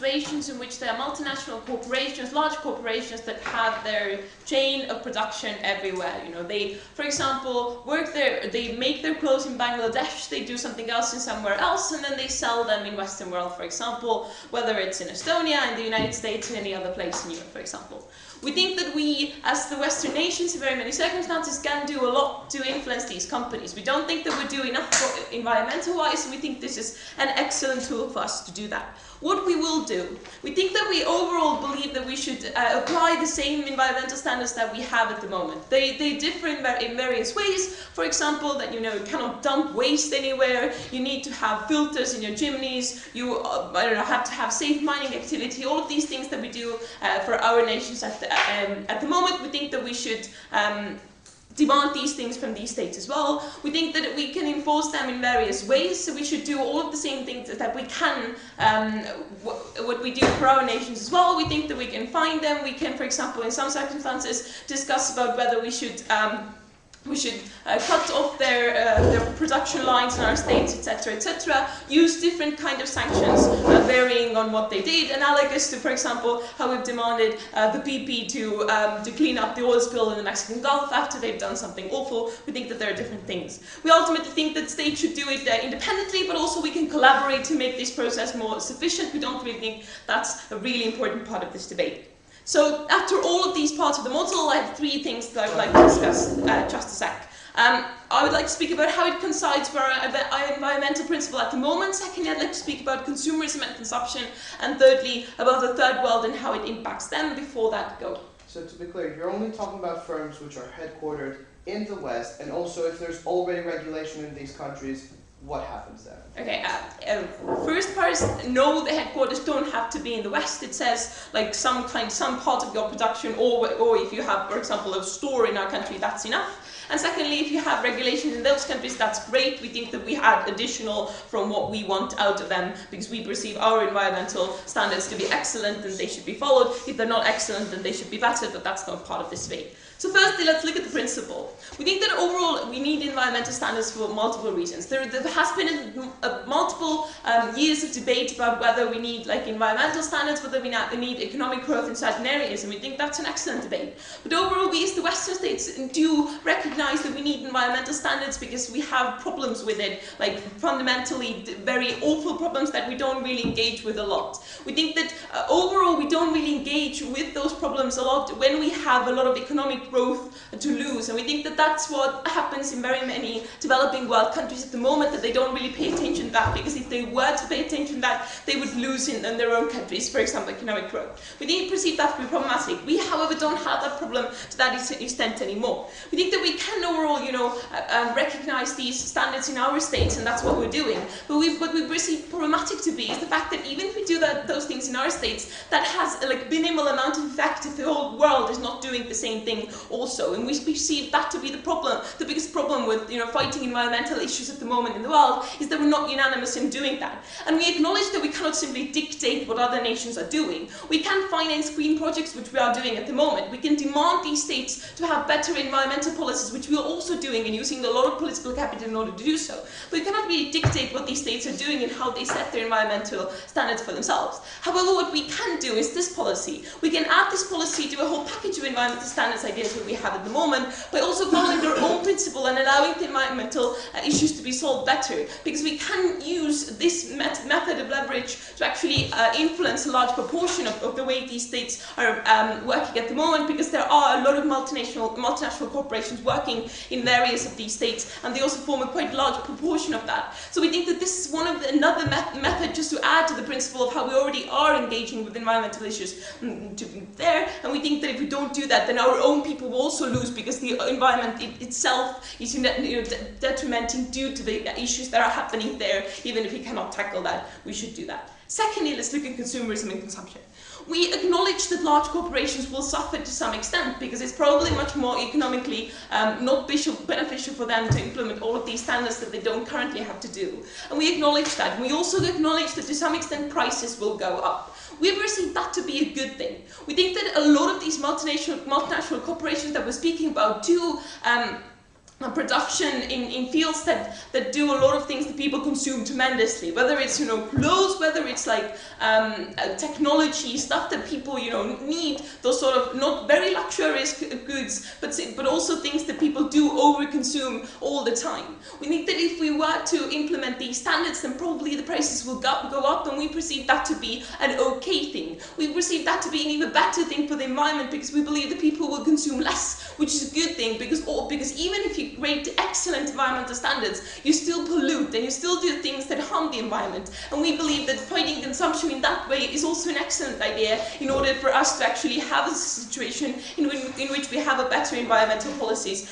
situations in which there are multinational corporations, large corporations that have their chain of production everywhere. You know, they, for example, they make their clothes in Bangladesh, they do something else in somewhere else, and then they sell them in Western world, for example, whether it's in Estonia, in the United States, or any other place in Europe, for example. We think that we, as the Western nations, in very many circumstances, can do a lot to influence these companies. We don't think that we do enough environmental-wise, and we think this is an excellent tool for us to do that. What we will do, we think that we overall believe that we should apply the same environmental standards that we have at the moment. They differ in various ways. For example, that you cannot dump waste anywhere. You need to have filters in your chimneys. You have to have safe mining activity. All of these things that we do for our nations at the moment, we think that we should demand these things from these states as well. We think that we can enforce them in various ways, so we should do all of the same things that we can, what we do for our nations as well. We think that we can fine them. We can, for example, in some circumstances, discuss about whether we should cut off their production lines in our states, etc., etc. Use different kind of sanctions, varying on what they did, analogous to, for example, how we've demanded the PP to clean up the oil spill in the Mexican Gulf after they've done something awful. We think that there are different things. We ultimately think that states should do it independently, but also we can collaborate to make this process more sufficient. We don't really think that's a really important part of this debate. So after all of these parts of the model, I have three things that I would like to discuss just a sec. I would like to speak about how it coincides with our environmental principle at the moment. Secondly, I'd like to speak about consumerism and consumption. And thirdly, about the third world and how it impacts them. Before that, go. So to be clear, you're only talking about firms which are headquartered in the West, and also if there's already regulation in these countries, what happens then? Okay, first part is no, the headquarters don't have to be in the West. It says like some part of your production, or if you have, for example, a store in our country, that's enough. And secondly, if you have regulations in those countries, that's great. We think that we add additional from what we want out of them, because we perceive our environmental standards to be excellent and they should be followed. If they're not excellent, then they should be better, but that's not part of this debate. So firstly, let's look at the principle. We think that overall we need environmental standards for multiple reasons. There has been multiple years of debate about whether we need environmental standards, whether we need economic growth in certain areas, and we think that's an excellent debate. But overall, we as the Western states do recognize that we need environmental standards because we have problems with it, like fundamentally very awful problems that we don't really engage with a lot. We think that overall we don't really engage with those problems a lot when we have a lot of economic growth to lose, and we think that that's what happens in very many developing world countries at the moment, that they don't really pay attention to that, because if they were to pay attention to that, they would lose in their own countries, for example, economic growth. We think perceive that to be problematic. We, however, don't have that problem to that extent anymore. We think that we can overall, recognize these standards in our states, and that's what we're doing. But what we perceive problematic to be is the fact that even if we do those things in our states, that has a minimal amount of effect if the whole world is not doing the same thing also. And we perceive that to be the problem. The biggest problem with fighting environmental issues at the moment in the world is that we're not unanimous in doing that. And we acknowledge that we cannot simply dictate what other nations are doing. We can finance green projects, which we are doing at the moment. We can demand these states to have better environmental policies, which we are also doing and using a lot of political capital in order to do so. But we cannot really dictate what these states are doing and how they set their environmental standards for themselves. However, what we can do is this policy. We can add this policy to a whole package of environmental standards ideas that we have at the moment, by also following their own principle and allowing the environmental issues to be solved better. Because we can use this method of leverage to actually influence a large proportion of the way these states are working at the moment, because there are a lot of multinational corporations working in various of these states, and they also form a quite large proportion of that. So we think that this is another method just to add to the principle of how we already are engaging with environmental issues to be there, and we think that if we don't do that, then our own people will also lose, because the environment itself is detrimenting due to the issues that are happening there. Even if we cannot tackle that, we should do that. Secondly, let's look at consumerism and consumption. We acknowledge that large corporations will suffer to some extent, because it's probably much more economically not beneficial for them to implement all of these standards that they don't currently have to do. And we acknowledge that. We also acknowledge that to some extent prices will go up. We perceive that to be a good thing. We think that a lot of these multinational corporations that we're speaking about do production in fields that do a lot of things that people consume tremendously, whether it's, you know, clothes, whether it's like technology, stuff that people, you know, need, those sort of not very luxurious goods, but also things that people do overconsume all the time. We think that if we were to implement these standards, then probably the prices will go up, and we perceive that to be an okay thing. We perceive that to be an even better thing for the environment, because we believe that people will consume less, which is a good thing, because even if you create excellent environmental standards, you still pollute and you still do things that harm the environment. And we believe that fighting consumption in that way is also an excellent idea in order for us to actually have a situation in which we have a better environmental policies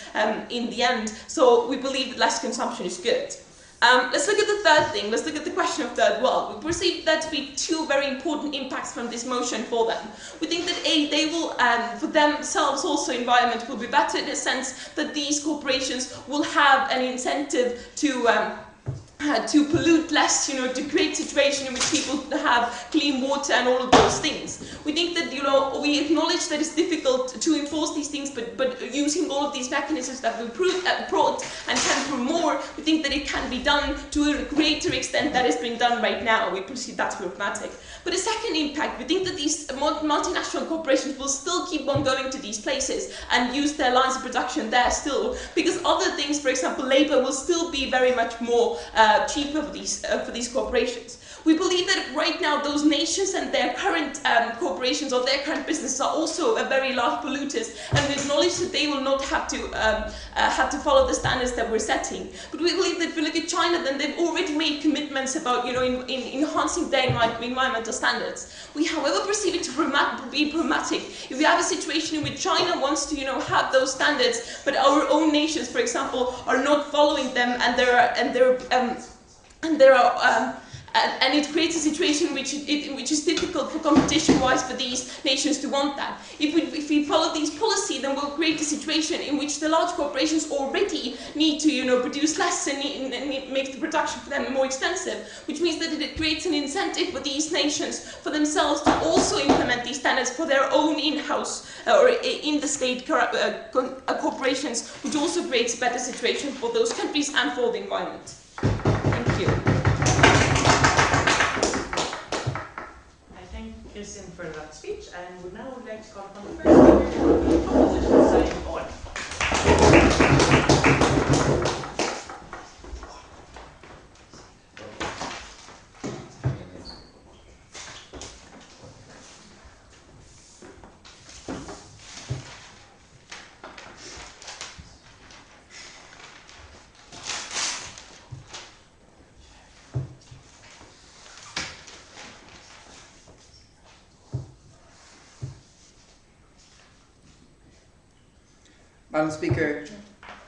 in the end. So we believe that less consumption is good. Let's look at the third thing. Let's look at the question of third world. We perceive that to be two very important impacts from this motion for them. We think that they will, for themselves also, environment will be better in the sense that these corporations will have an incentive to pollute less, you know, to create a situation in which people have clean water and all of those things. We think that, you know, we acknowledge that it's difficult to enforce these things, but using all of these mechanisms that we brought and can prove more, we think that it can be done to a greater extent that is being done right now. We perceive that to be pragmatic. But a second impact, we think that these multinational corporations will still keep on going to these places and use their lines of production there still, because other things, for example, labor, will still be very much more cheaper for these corporations. We believe that right now those nations and their current corporations or their current businesses are also very large polluters, and we acknowledge that they will not have to follow the standards that we're setting. But we believe that if we look at China, then they've already made commitments about, you know, in enhancing their environmental standards. We, however, perceive it to be pragmatic. If we have a situation in which China wants to, you know, have those standards, but our own nations, for example, are not following them, and it creates a situation which is difficult for competition-wise for these nations to want that. If we follow these policies, then we'll create a situation in which the large corporations already need to, you know, produce less, and it makes the production for them more expensive, which means that it creates an incentive for these nations for themselves to also implement these standards for their own in-house or in-the-state corporations, which also creates a better situation for those countries and for the environment. Thank you. Christian for that speech, and would now like to call upon the first speaker, the proposition side on. Madam Speaker,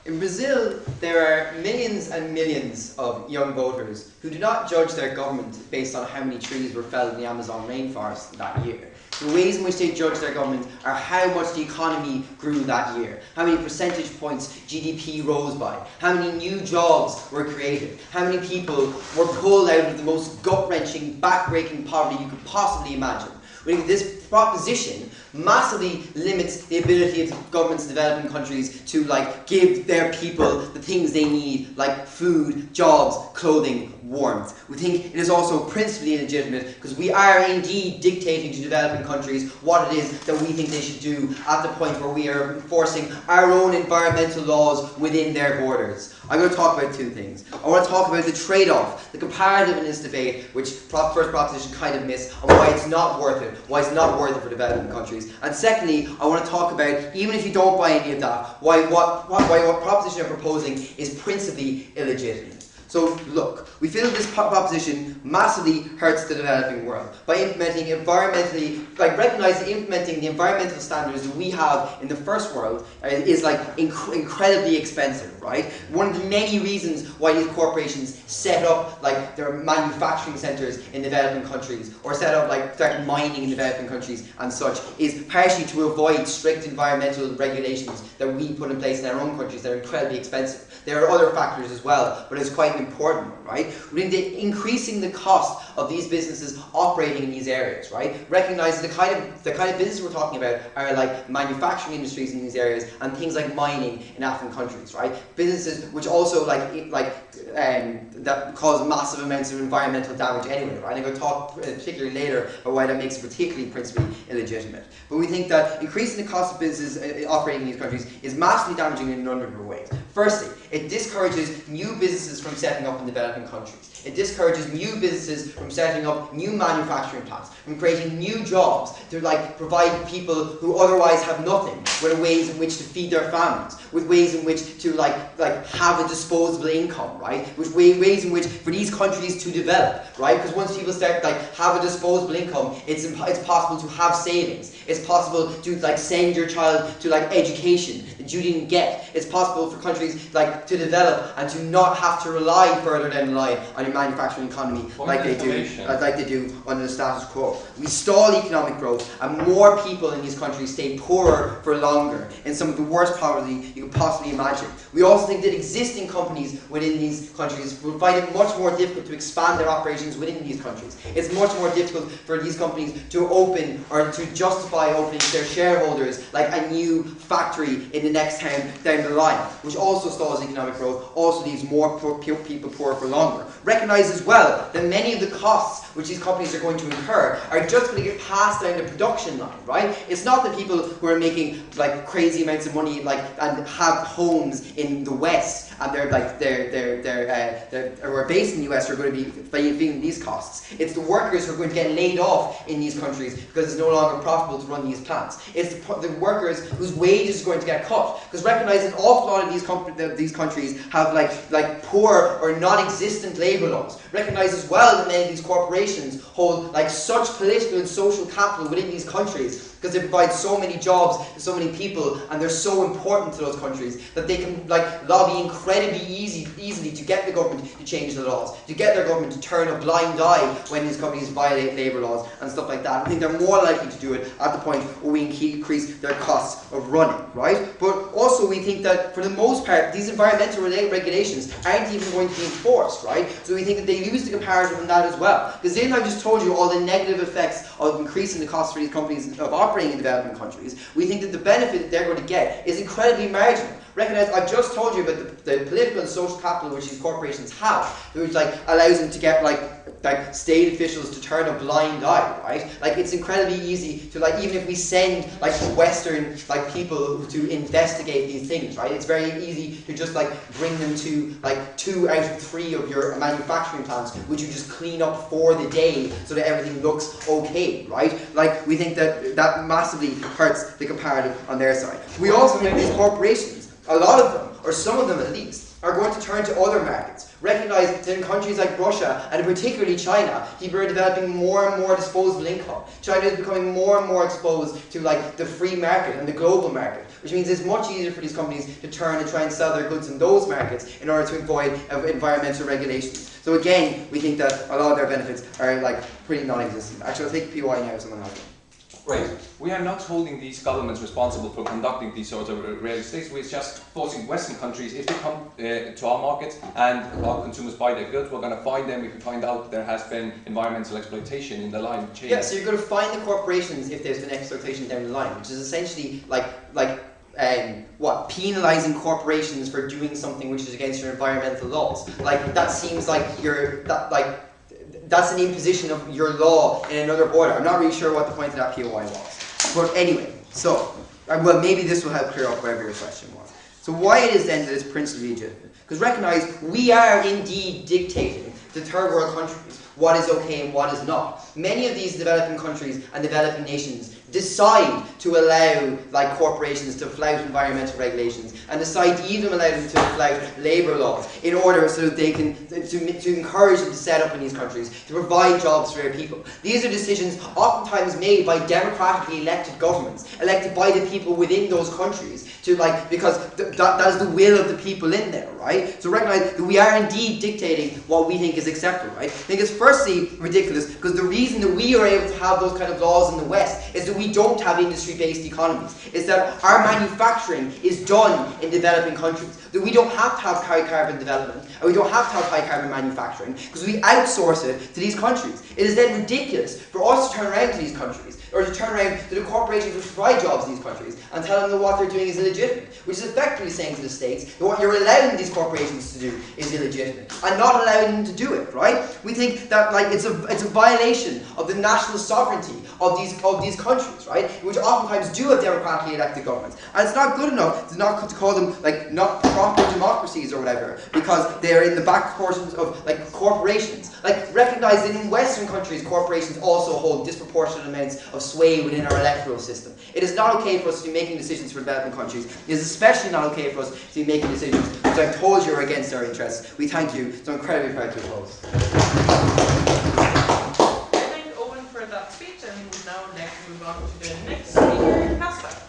in Brazil there are millions and millions of young voters who do not judge their government based on how many trees were felled in the Amazon rainforest that year. The ways in which they judge their government are how much the economy grew that year, how many percentage points GDP rose by, how many new jobs were created, how many people were pulled out of the most gut-wrenching, back-breaking poverty you could possibly imagine. We think this proposition massively limits the ability of governments in developing countries to give their people the things they need, like food, jobs, clothing, warmth. We think it is also principally illegitimate because we are indeed dictating to developing countries what it is that we think they should do at the point where we are enforcing our own environmental laws within their borders. I'm going to talk about two things. I want to talk about the trade-off, the comparative in this debate, which first proposition kind of missed, and why it's not worth it, for developing countries. And secondly, I want to talk about, even if you don't buy any of that, why what proposition I'm proposing is principally illegitimate. So look, we feel this proposition massively hurts the developing world by implementing recognizing implementing the environmental standards that we have in the first world is incredibly expensive, right? One of the many reasons why these corporations set up their manufacturing centers in developing countries or set up start mining in developing countries and such is partially to avoid strict environmental regulations that we put in place in our own countries that are incredibly expensive. There are other factors as well, but it's quite important one, right? We think that increasing the cost of these businesses operating in these areas, right? Recognize the kind of business we're talking about are like manufacturing industries in these areas and things like mining in African countries, right? Businesses which also that cause massive amounts of environmental damage anyway, right? I'm going to talk particularly later about why that makes it particularly principally illegitimate. But we think that increasing the cost of businesses operating in these countries is massively damaging in a number of ways. Firstly, it discourages new businesses from setting up in developing countries. It discourages new businesses from setting up new manufacturing plants, from creating new jobs to provide people who otherwise have nothing with ways in which to feed their families, with ways in which to have a disposable income, right? With ways in which for these countries to develop, right? Because once people start have a disposable income, it's possible to have savings. It's possible to send your child to education that you didn't get. It's possible for countries to develop and to not have to rely further down the line on your manufacturing economy like they do under the status quo. We stall economic growth and more people in these countries stay poorer for longer in some of the worst poverty you could possibly imagine. We also think that existing companies within these countries will find it much more difficult to expand their operations within these countries. It's much more difficult for these companies to open or to justify opening to their shareholders a new factory in the next town down the line, which also stalls economic growth, also leaves more people poorer for longer. Recognize as well that many of the costs which these companies are going to incur are just going to get passed down the production line, right? It's not the people who are making crazy amounts of money and have homes in the West and who are based in the US are going to be feeling these costs. It's the workers who are going to get laid off in these countries because it's no longer profitable to run these plants. It's the workers whose wages are going to get cut. Because recognize an awful lot of these countries have poor or non-existent labour laws. Recognize as well that many of these corporations hold such political and social capital within these countries because they provide so many jobs to so many people and they're so important to those countries that they can lobby incredibly easily to get the government to change the laws, to get their government to turn a blind eye when these companies violate labour laws and stuff like that. I think they're more likely to do it at the point where we increase their costs of running, right? But also we think that for the most part these environmental regulations aren't even going to be enforced, right? So we think that they lose the comparative on that as well. Because then I just told you all the negative effects of increasing the cost for these companies of operating in developing countries. We think that the benefit that they're going to get is incredibly marginal. Recognize, I've just told you about the political and social capital which these corporations have, which allows them to get state officials to turn a blind eye, right? It's incredibly easy to even if we send Western people to investigate these things, right? It's very easy to just bring them to 2 out of 3 of your manufacturing plants, which you just clean up for the day so that everything looks okay, right? We think that massively hurts the comparative on their side. We also think these corporations, a lot of them, or some of them at least, are going to turn to other markets. Recognize that in countries like Russia, and particularly China, people are developing more and more disposable income. China is becoming more and more exposed to the free market and the global market, which means it's much easier for these companies to turn and try and sell their goods in those markets in order to avoid environmental regulations. So again, we think that a lot of their benefits are pretty non-existent. Actually, I'll take POI now if someone has one. Right. We are not holding these governments responsible for conducting these sorts of realities. We're just forcing Western countries, if they come to our markets and our consumers buy their goods, we're going to find them if we find out there has been environmental exploitation in the line chain. Yeah, so you're going to find the corporations if there's been exploitation down the line, which is essentially penalising corporations for doing something which is against your environmental laws. That seems that's an imposition of your law in another border. I'm not really sure what the point of that POI was. But anyway, so, well, maybe this will help clear up whatever your question was. So why it is then that it's principally legitimate? Because recognize, we are indeed dictating to third world countries what is okay and what is not. Many of these developing countries and developing nations decide to allow corporations to flout environmental regulations and decide to even allow them to flout labour laws in order so that they can to encourage them to set up in these countries, to provide jobs for their people. These are decisions oftentimes made by democratically elected governments, elected by the people within those countries, to because that is the will of the people in there, right? right? So recognize that we are indeed dictating what we think is acceptable, right? I think it's firstly ridiculous because the reason that we are able to have those kind of laws in the West is that we don't have industry-based economies. It's that our manufacturing is done in developing countries. That we don't have to have high carbon development, and we don't have to have high carbon manufacturing because we outsource it to these countries. It is then ridiculous for us to turn around to these countries, or to turn around to the corporations which provide jobs in these countries and tell them that what they're doing is illegitimate, which is effectively saying to the States that what you're allowing these corporations to do is illegitimate and not allowing them to do it, right? We think that it's a violation of the national sovereignty of these countries, right? Which oftentimes do have democratically elected governments. And it's not good enough to call them not proper democracies or whatever, because they're in the back portions of corporations. Recognize that in Western countries, corporations also hold disproportionate amounts of sway within our electoral system. It is not okay for us to be making decisions for developing countries. It is especially not okay for us to be making decisions which I've told you are against our interests. We thank you. So incredibly proud to oppose. Thank Owen for that speech, and we would now like to move on to the next speaker, Caspar.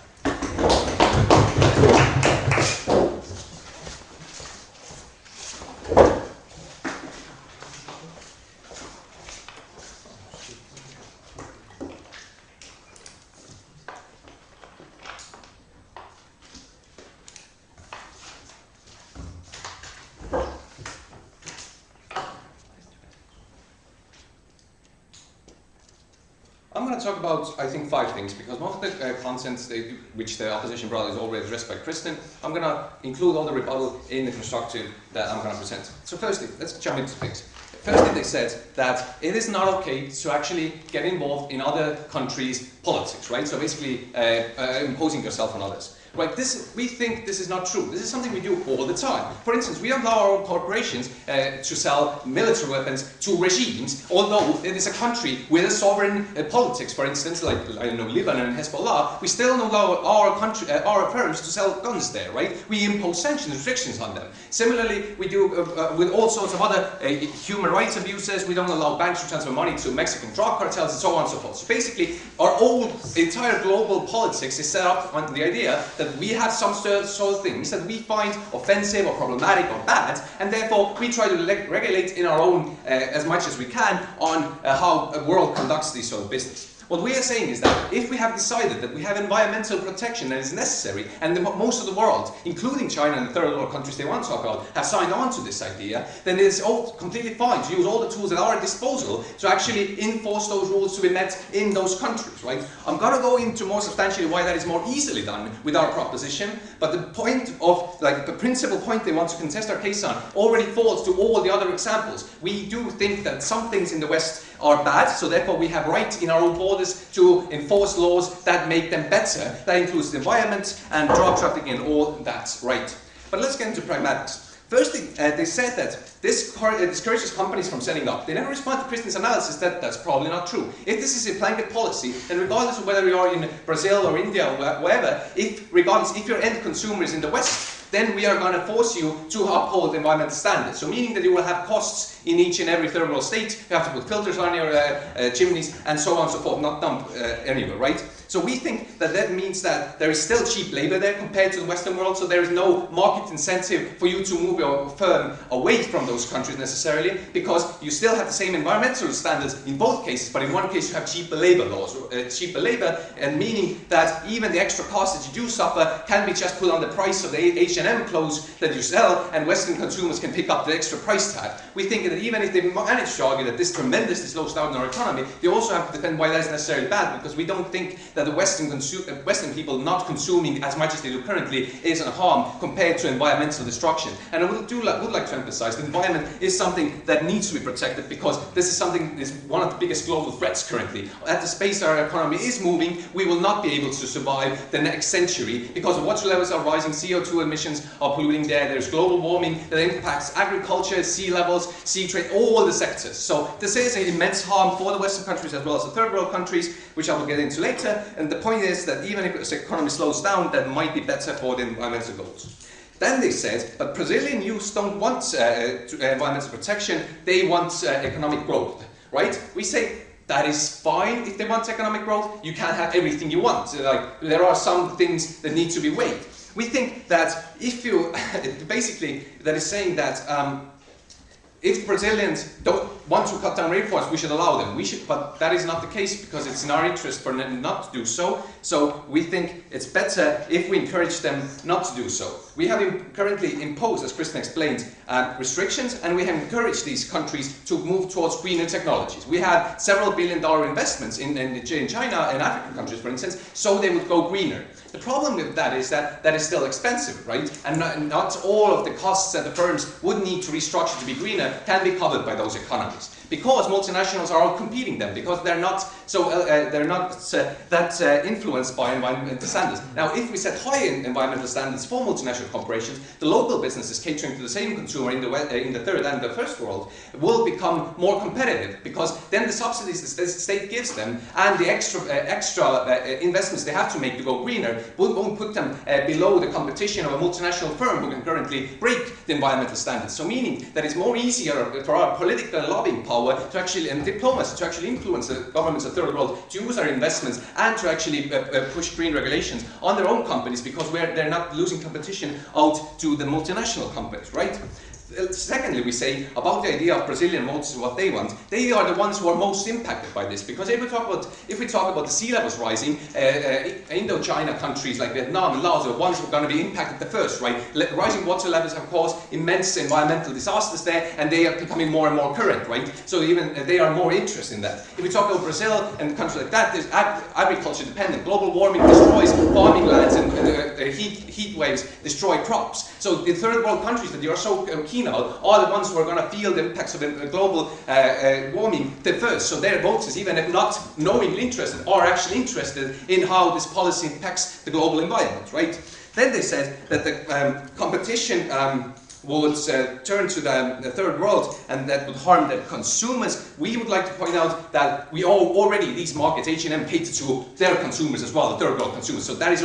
I'm going to talk about, I think, 5 things, because most of the content which the opposition brought is already addressed by Kristen. I'm going to include all the rebuttal in the constructive that I'm going to present. So firstly, let's jump into things. Firstly, they said that it is not okay to actually get involved in other countries' politics, right? So basically imposing yourself on others. Right, we think this is not true. This is something we do all the time. For instance, we allow our own corporations to sell military weapons to regimes, although it is a country with a sovereign politics. For instance, like I don't know, Lebanon and Hezbollah, we still allow our firms to sell guns there, right? We impose sanctions, restrictions on them. Similarly, we do with all sorts of other human rights abuses. We don't allow banks to transfer money to Mexican drug cartels and so on and so forth. So basically, our entire global politics is set up on the idea that we have some sort of things that we find offensive or problematic or bad, and therefore we try to regulate in our own as much as we can on how a world conducts this sort of business. What we are saying is that if we have decided that we have environmental protection that is necessary, and most of the world, including China and the third world countries they want to talk about, have signed on to this idea, then it is completely fine to use all the tools at our disposal to actually enforce those rules to be met in those countries, right? I'm going to go into more substantially why that is more easily done with our proposition, but the point of, the principal point they want to contest our case on already falls to all the other examples. We do think that some things in the West are bad, so therefore we have right in our own borders to enforce laws that make them better. That includes the environment and drug trafficking and all that's right. But let's get into pragmatics. Firstly, they said that this discourages companies from setting up. They never respond to Kristen's analysis that that's probably not true. If this is a blanket policy, then regardless of whether you are in Brazil or India or wherever, if your end consumer is in the West, then we are going to force you to uphold environmental standards. So meaning that you will have costs in each and every third world state. You have to put filters on your chimneys and so on and so forth, not dump anywhere, right? So we think that that means that there is still cheap labor there compared to the Western world, so there is no market incentive for you to move your firm away from those countries necessarily, because you still have the same environmental standards in both cases, but in one case you have cheaper labor laws, and meaning that even the extra costs that you do suffer can be just put on the price of the H&M clothes that you sell, and Western consumers can pick up the extra price tag. We think that even if they manage to argue that this tremendously slows down our economy, they also have to defend why that is necessarily bad, because we don't think that the Western people not consuming as much as they do currently is a harm compared to environmental destruction. And I would like to emphasize the environment is something that needs to be protected, because this is something is one of the biggest global threats currently. At the pace our economy is moving, we will not be able to survive the next century because water levels are rising, CO2 emissions are polluting there, there's global warming that impacts agriculture, sea levels, sea trade, all the sectors. So this is an immense harm for the Western countries as well as the third world countries, which I will get into later. And the point is that even if the economy slows down, that might be better for the environmental goals. Then they said, but Brazilian youth don't want environmental protection, they want economic growth, right? We say that is fine if they want economic growth, you can't have everything you want. There are some things that need to be weighed. We think that if you, basically, that is saying that if Brazilians don't want to cut down rainforests, we should allow them. But that is not the case, because it's in our interest for them not to do so. So we think it's better if we encourage them not to do so. We have currently imposed, as Kristen explained, restrictions, and we have encouraged these countries to move towards greener technologies. We have several billion-dollar investments in China and African countries, for instance, so they would go greener. The problem with that is that that is still expensive, right? And not all of the costs that the firms would need to restructure to be greener can be covered by those economies, because multinationals are all competing them, because they're not that influenced by environmental standards. Now, if we set high environmental standards for multinational corporations, the local businesses catering to the same consumer in the third and the first world will become more competitive, because then the subsidies the state gives them and the extra investments they have to make to go greener won't put them below the competition of a multinational firm who can currently break the environmental standards. So meaning that it's more easier for our political and lobbying power to actually, and diplomacy, to actually influence the governments of the third world to use our investments and to actually push green regulations on their own companies, because they're not losing competition out to the multinational companies, right? Secondly, we say about the idea of Brazilian voters and what they want, they are the ones who are most impacted by this, because if we talk about the sea levels rising, Indo-China countries like Vietnam and Laos are the ones who are going to be impacted the first, right? Rising water levels have caused immense environmental disasters there, and they are becoming more and more current, right? So even they are more interested in that. If we talk about Brazil and countries like that, there's agriculture dependent. Global warming destroys farming lands, and heat waves destroy crops. So the third world countries that you are so keen on are the ones who are going to feel the impacts of global warming the first. So their voters, even if not knowingly interested, are actually interested in how this policy impacts the global environment, right? Then they said that the competition would turn to the third world, and that would harm the consumers. We would like to point out that we already, these markets, H&M, cater to their consumers as well, the third world consumers. So that is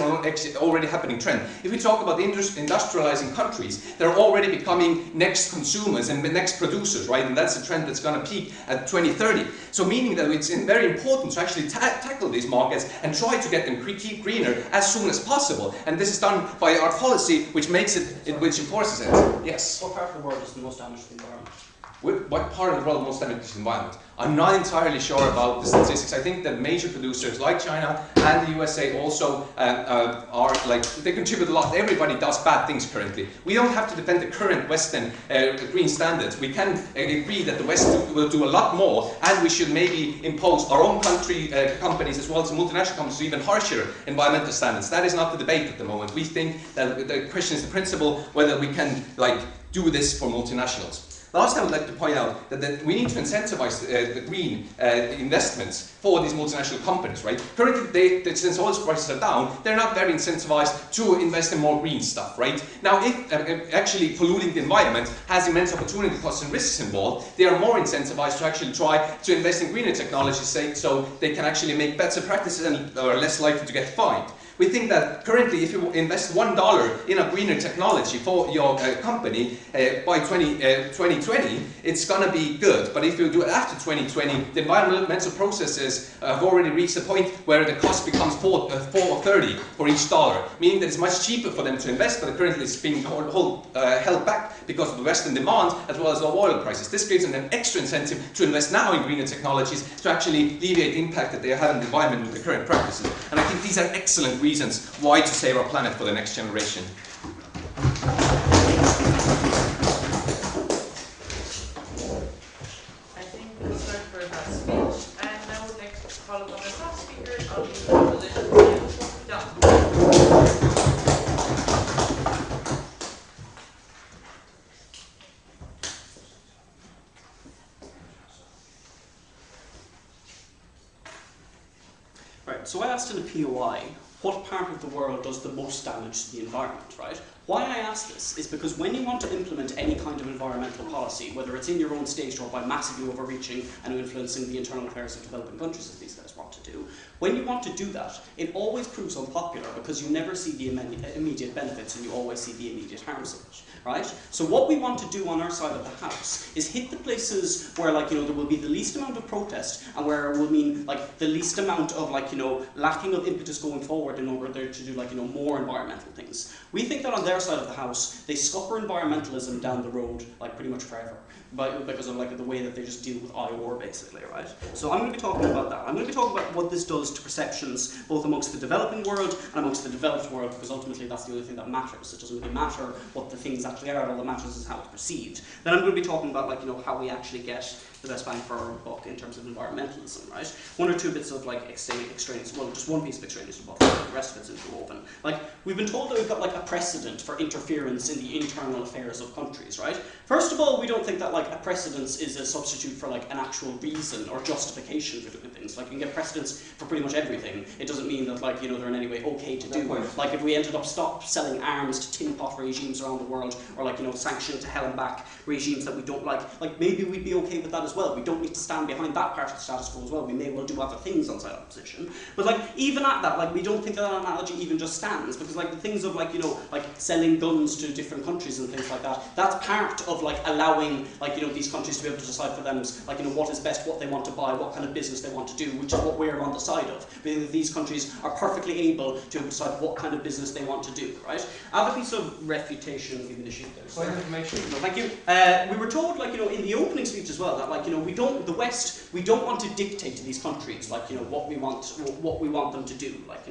already happening trend. If we talk about the industrializing countries, they're already becoming next consumers and the next producers, right? And that's a trend that's going to peak at 2030. So meaning that it's very important to actually tackle these markets and try to get them keep greener as soon as possible. And this is done by our policy, which makes it, which enforces it. Yes. What part of the world is the most damaged to the environment? What part of the world most damaged to the environment? I'm not entirely sure about the statistics. I think that major producers like China and the USA also are like, they contribute a lot. Everybody does bad things currently. We don't have to defend the current Western green standards. We can agree that the West will do a lot more, and we should maybe impose our own country companies as well as multinational companies to even harsher environmental standards. That is not the debate at the moment. We think that the question is the principle whether we can do this for multinationals. Last, I would like to point out that we need to incentivize the green investments for these multinational companies, right? Currently, since oil prices are down, they're not very incentivized to invest in more green stuff, right? Now, if actually polluting the environment has immense opportunity costs and risks involved, they are more incentivized to actually try to invest in greener technologies, so they can actually make better practices and are less likely to get fined. We think that currently, if you invest $1 in a greener technology for your company by 2020, it's going to be good. But if you do it after 2020, the environmental processes have already reached a point where the cost becomes $4.30 for each dollar, meaning that it's much cheaper for them to invest, but currently it's being held back because of the Western demand as well as low oil prices. This gives them an extra incentive to invest now in greener technologies to actually alleviate the impact that they have on the environment with the current practices. And I think these are excellent reasons why to save our planet for the next generation. I think we'll start for that speech, and now we'd like to call upon our last speaker on the proposition and what we've done. Right, so I asked in a POI, what part of the world does the most damage to the environment, right? Why I ask this is because when you want to implement any kind of environmental policy, whether it's in your own state or by massively overreaching and influencing the internal affairs of developing countries, as these guys want to do, when you want to do that, it always proves unpopular because you never see the immediate benefits and you always see the immediate harms of it, right? So what we want to do on our side of the house is hit the places where, like, there will be the least amount of protest and where it will mean, like, the least amount of, like, lacking of impetus going forward in order to do, like, more environmental things. We think that on their side of the house, they scupper environmentalism down the road, like, pretty much forever. Because of, like, the way that they just deal with IOR, basically, right? So I'm going to be talking about that. I'm going to be talking about what this does to perceptions, both amongst the developing world and amongst the developed world, because ultimately that's the only thing that matters. It doesn't really matter what the things actually are, all that matters is how it's perceived. Then I'm going to be talking about, like, how we actually get the best bang for our buck in terms of environmentalism, right? One or two bits of, like, extraneous, well, just one piece of extraneous buck, the rest of it's interwoven. Like, we've been told that we've got, like, a precedent for interference in the internal affairs of countries, right? First of all, we don't think that, like, a precedence is a substitute for, like, an actual reason or justification for doing things. Like, you can get precedents for pretty much everything. It doesn't mean that, like, they're in any way okay to do. Like, if we ended up stop selling arms to tin pot regimes around the world, or, like, sanctioning to hell and back regimes that we don't like maybe we'd be okay with that as well. We don't need to stand behind that part of the status quo as well. We may well do other things outside our position. But, like, even at that, like, we don't think that analogy even just stands, because, like, the things of, like, like, selling guns to different countries and things like that, that's part of, like, allowing, like, these countries to be able to decide for them, like, what is best, what they want to buy, what kind of business they want to do, which is what we're on the side of. We think that these countries are perfectly able to decide what kind of business they want to do, right? I have a piece of refutation, give me the sheet there. Point of information. No, thank you. We were told, like, in the opening speech as well, that, like, the West, we don't want to dictate to these countries, like, what we want them to do. Like,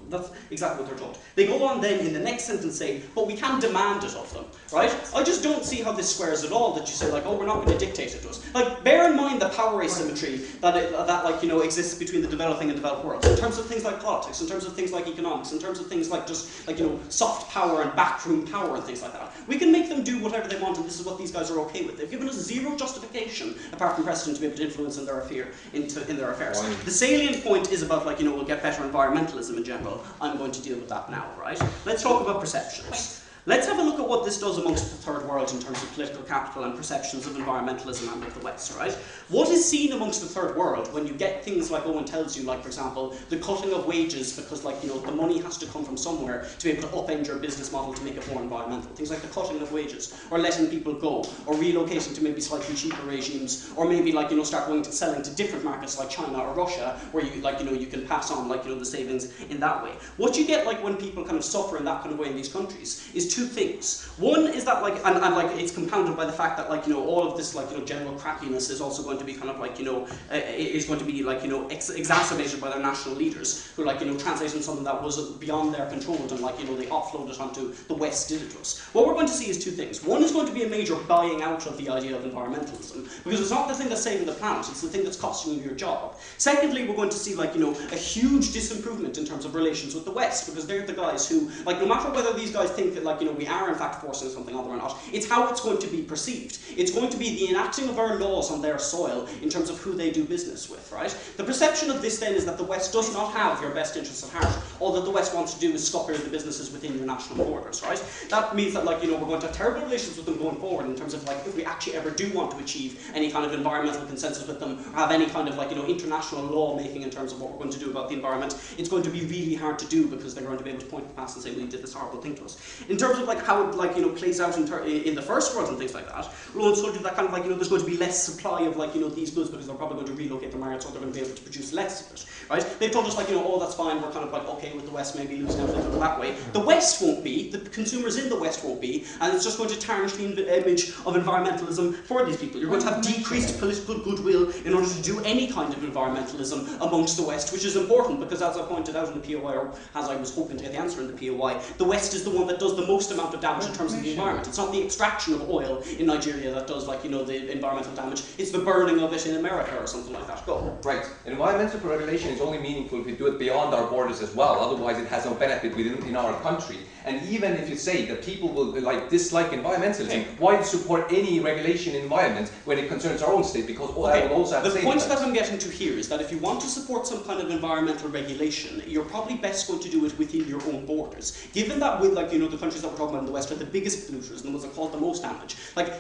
that's exactly what they're told. They go on then in the next sentence say, but we can demand it of them, right? I just don't see how this squares at all, that you say, like, oh, we're not going to dictate it to us. Like, bear in mind the power asymmetry that exists between the developing and developed worlds, in terms of things like politics, in terms of things like economics, in terms of things like just, like, soft power and backroom power and things like that. We can make them do whatever they want, and this is what these guys are okay with. They've given us zero justification, apart from precedent, to be able to influence in their affairs. Fine. The salient point is about, like, we'll get better environmentalism in general. I'm going to deal with that now, right? Let's talk about perceptions. Let's have a look at what this does amongst the third world in terms of political capital and perceptions of environmentalism and of the West, right? What is seen amongst the third world when you get things like Owen tells you, like, for example, the cutting of wages because, like, the money has to come from somewhere to be able to upend your business model to make it more environmental. Things like the cutting of wages, or letting people go, or relocating to maybe slightly cheaper regimes, or maybe, like, start going to selling to different markets like China or Russia, where you, like, you can pass on, like, the savings in that way. What you get, like, when people kind of suffer in that kind of way in these countries is two things. One is that, like, and like, it's compounded by the fact that, like, all of this, like, general crappiness is also going to be kind of, like, is going to be, like, exacerbated by their national leaders, who, like, translating something that was beyond their control, and, like, they offload it onto the West did it to us. What we're going to see is two things. One is going to be a major buying out of the idea of environmentalism, because it's not the thing that's saving the planet, it's the thing that's costing you your job. Secondly, we're going to see, like, a huge disimprovement in terms of relations with the West, because they're the guys who, like, no matter whether these guys think that, like, we are in fact forcing something on them or not, it's how it's going to be perceived. It's going to be the enacting of our laws on their soil in terms of who they do business with, right? The perception of this then is that the West does not have your best interests at heart. All that the West wants to do is scupper the businesses within your national borders, right? That means that, like, we're going to have terrible relations with them going forward in terms of, like, if we actually ever do want to achieve any kind of environmental consensus with them, or have any kind of, like, international law making in terms of what we're going to do about the environment, it's going to be really hard to do, because they're going to be able to point to the past and say, well, you did this horrible thing to us. In terms of, like, how it, like, plays out in the first world and things like that, we'll also do that kind of, like, there's going to be less supply of, like, these goods, because they're probably going to relocate their markets, or they're going to be able to produce less of it, right? They've told us, like, oh, that's fine, we're kind of, like, okay with the West maybe losing out a little that way. The West won't be, the consumers in the West won't be, and it's just going to tarnish the image of environmentalism for these people. You're going to have decreased political goodwill in order to do any kind of environmentalism amongst the West, which is important, because as I pointed out in the POI, or as I was hoping to get the answer in the POI, the West is the one that does the most amount of damage in terms of the environment. It's not the extraction of oil in Nigeria that does, like, the environmental damage. It's the burning of it in America or something like that. Go. Right. Environmental regulation is only meaningful if we do it beyond our borders as well. Otherwise, it has no benefit within our country. And even if you say that people will dislike environmentalism, why support any regulation in environment when it concerns our own state? Because I will also have the point that I'm getting to here is that if you want to support some kind of environmental regulation, you're probably best going to do it within your own borders. Given that with the countries that we're talking about in the West are the biggest polluters and the ones that cause the most damage,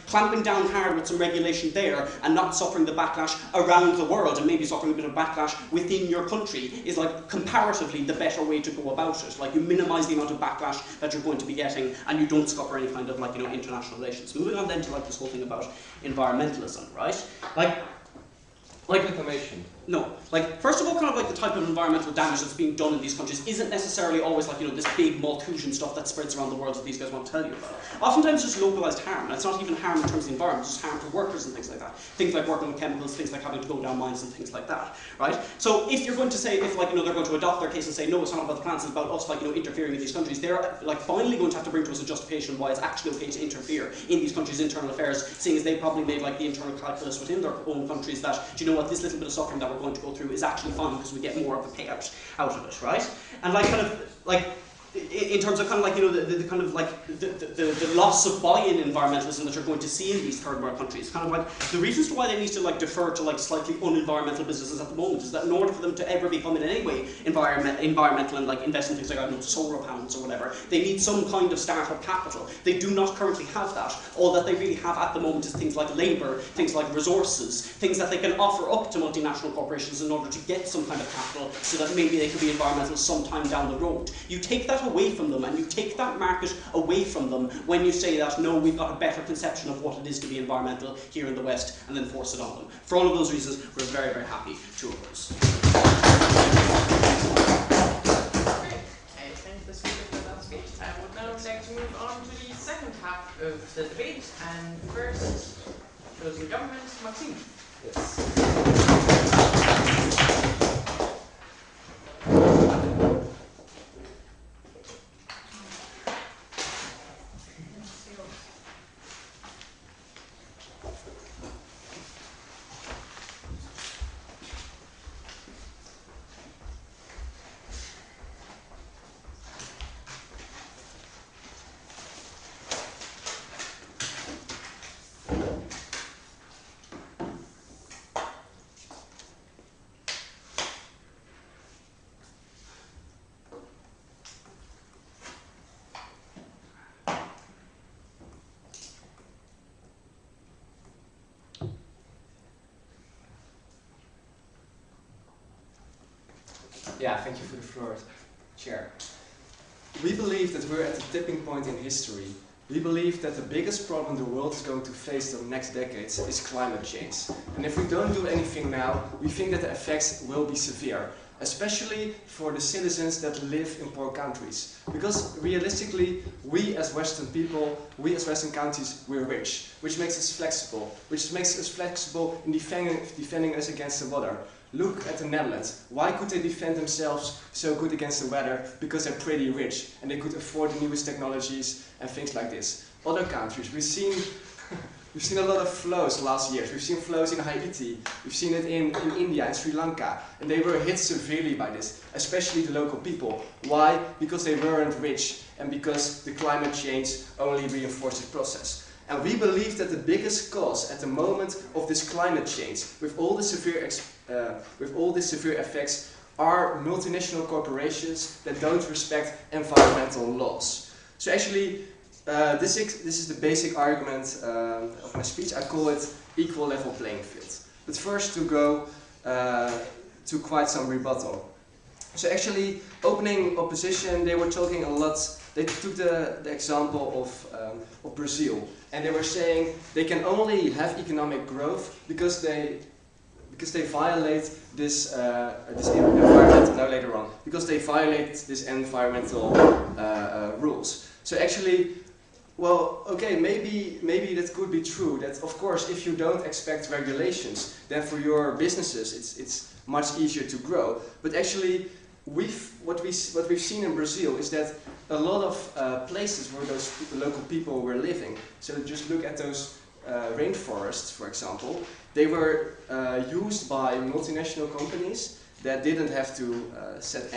clamping down hard with some regulation there and not suffering the backlash around the world and maybe suffering a bit of backlash within your country is comparatively the better way to go about it. You minimise the amount of backlash that you're going to be getting and you don't scupper any kind of international relations. Moving on then to this whole thing about environmentalism, right? Reclamation. No, first of all, the type of environmental damage that's being done in these countries isn't necessarily always this big Malthusian stuff that spreads around the world that these guys want to tell you about. Oftentimes just localised harm, and it's not even harm in terms of the environment, it's just harm to workers and things like that. Things like working with chemicals, things like having to go down mines and things like that, right? So if you're going to say, if they're going to adopt their case and say, no, it's not about the plants, it's about us, interfering in these countries, they're finally going to have to bring to us a justification why it's actually okay to interfere in these countries' internal affairs, seeing as they probably made the internal calculus within their own countries that, do you know what, this little bit of suffering that we're going to go through is actually fine because we get more of a payout out of it, right? And in terms of the loss of buy-in environmentalism that you're going to see in these third world countries, the reasons why they need to defer to slightly unenvironmental businesses at the moment is that in order for them to ever become in any way environmental and invest in things like solar panels or whatever, they need some kind of startup capital. They do not currently have that. All that they really have at the moment is things like labour, things like resources, things that they can offer up to multinational corporations in order to get some kind of capital so that maybe they could be environmental sometime down the road. You take that away from them and you take that market away from them when you say that, no, we've got a better conception of what it is to be environmental here in the West and then force it on them. For all of those reasons, we're very, very happy to oppose. Great. I thank the speaker for that speech. I would now like to move on to the second half of the debate. And first, chosen government, Maxime. Yes. Yeah, thank you for the floor, Chair. We believe that we're at a tipping point in history. We believe that the biggest problem the world is going to face in the next decades is climate change. And if we don't do anything now, we think that the effects will be severe, especially for the citizens that live in poor countries. Because realistically, we as Western people, we as Western countries, we're rich, which makes us flexible in defending us against the weather. Look at the Netherlands. Why could they defend themselves so good against the weather? Because they're pretty rich and they could afford the newest technologies and things like this. Other countries, we've seen a lot of flows last year. We've seen flows in Haiti, we've seen it in India and Sri Lanka, and they were hit severely by this, especially the local people. Why? Because they weren't rich and because the climate change only reinforced the process. And we believe that the biggest cause at the moment of this climate change, with all the severe effects, are multinational corporations that don't respect environmental laws. So actually, this is the basic argument of my speech. I call it equal level playing field. But first to go to quite some rebuttal. So actually, opening opposition, they were talking a lot. They took the example of Brazil, and they were saying they can only have economic growth because they violate this environmental. No, later on, because they violate this environmental rules. So actually, well, okay, maybe that could be true. That of course, if you don't expect regulations, then for your businesses it's much easier to grow. But actually, what we've seen in Brazil is that a lot of places where those local people were living. So just look at those rainforests, for example. They were used by multinational companies that didn't have to set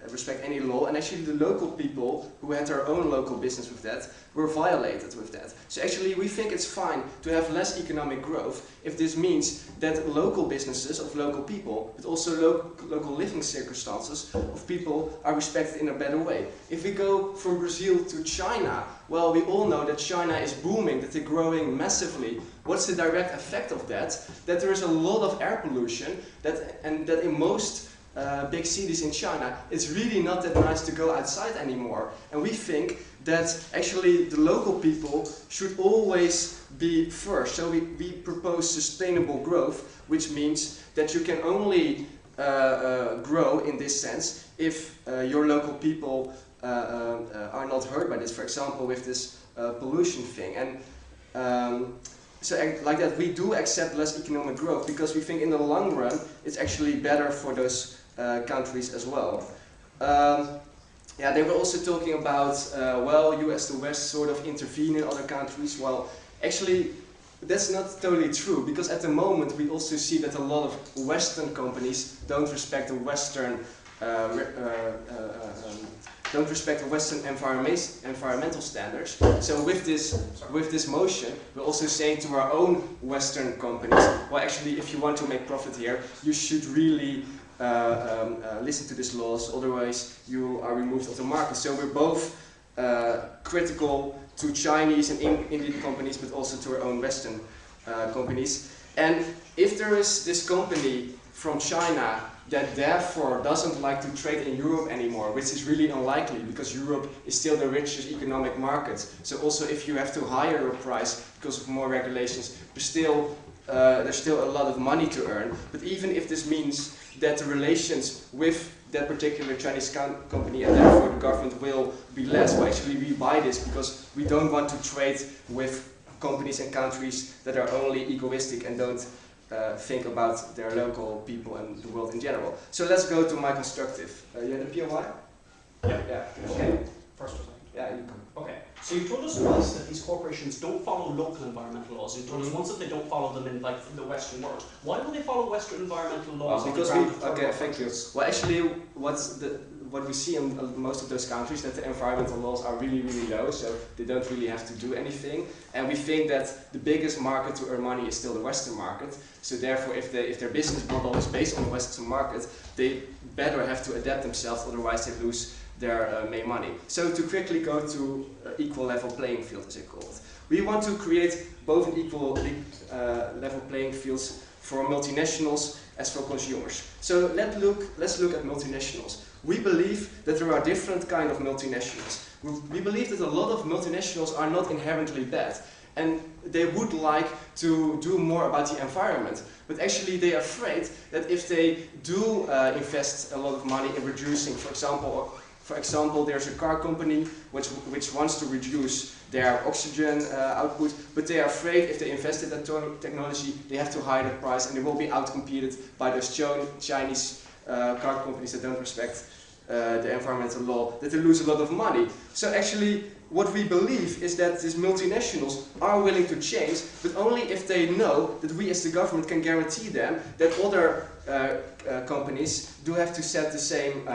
respect any law, and actually the local people who had their own local business with that were violated with that. So actually we think it's fine to have less economic growth if this means that local businesses of local people, but also local living circumstances of people are respected in a better way. If we go from Brazil to China, well, we all know that China is booming, that they're growing massively. What's the direct effect of that? That there is a lot of air pollution, and that in most big cities in China, it's really not that nice to go outside anymore. And we think that actually the local people should always be first. So we propose sustainable growth, which means that you can only grow in this sense if your local people are not hurt by this. For example, with this pollution thing. And so like that, we do accept less economic growth because we think in the long run it's actually better for those countries as well. Yeah, they were also talking about, well, you as the West sort of intervene in other countries. Well, actually, that's not totally true, because at the moment we also see that a lot of Western companies don't respect the Western environmental standards. So with this motion, we're also saying to our own Western companies, well, actually, if you want to make profit here, you should really listen to these laws, otherwise you are removed of the market. So we're both critical to Chinese and Indian companies, but also to our own Western companies. And if there is this company from China that therefore doesn't like to trade in Europe anymore, which is really unlikely because Europe is still the richest economic market. So also if you have to higher your price because of more regulations, there's still a lot of money to earn. But even if this means that the relations with that particular Chinese company and therefore the government will be less, well, actually we buy this because we don't want to trade with companies and countries that are only egoistic and don't think about their local people and the world in general. So let's go to my constructive. You had a POI? Yeah. Okay. First or second? Yeah, you can. Okay. So you told us once that these corporations don't follow local environmental laws. You told us once that they don't follow them in like the Western world. Why would they follow Western environmental laws? Because thank you. Well, actually, what we see in most of those countries, that the environmental laws are really, really low, so they don't really have to do anything. And we think that the biggest market to earn money is still the Western market. So therefore, if their business model is based on the Western market, they better have to adapt themselves, otherwise they lose their main money. So to quickly go to equal level playing field, as I call it. We want to create both an equal level playing fields for multinationals as for consumers. So let's look at multinationals. We believe that there are different kinds of multinationals. We believe that a lot of multinationals are not inherently bad, and they would like to do more about the environment. But actually they are afraid that if they do invest a lot of money in reducing, for example, there's a car company which wants to reduce their oxygen output, but they are afraid if they invest in that technology, they have to higher the price and they will be outcompeted by those Chinese car companies that don't respect the environmental law, that they lose a lot of money. So actually, what we believe is that these multinationals are willing to change, but only if they know that we as the government can guarantee them that other companies do have to set the same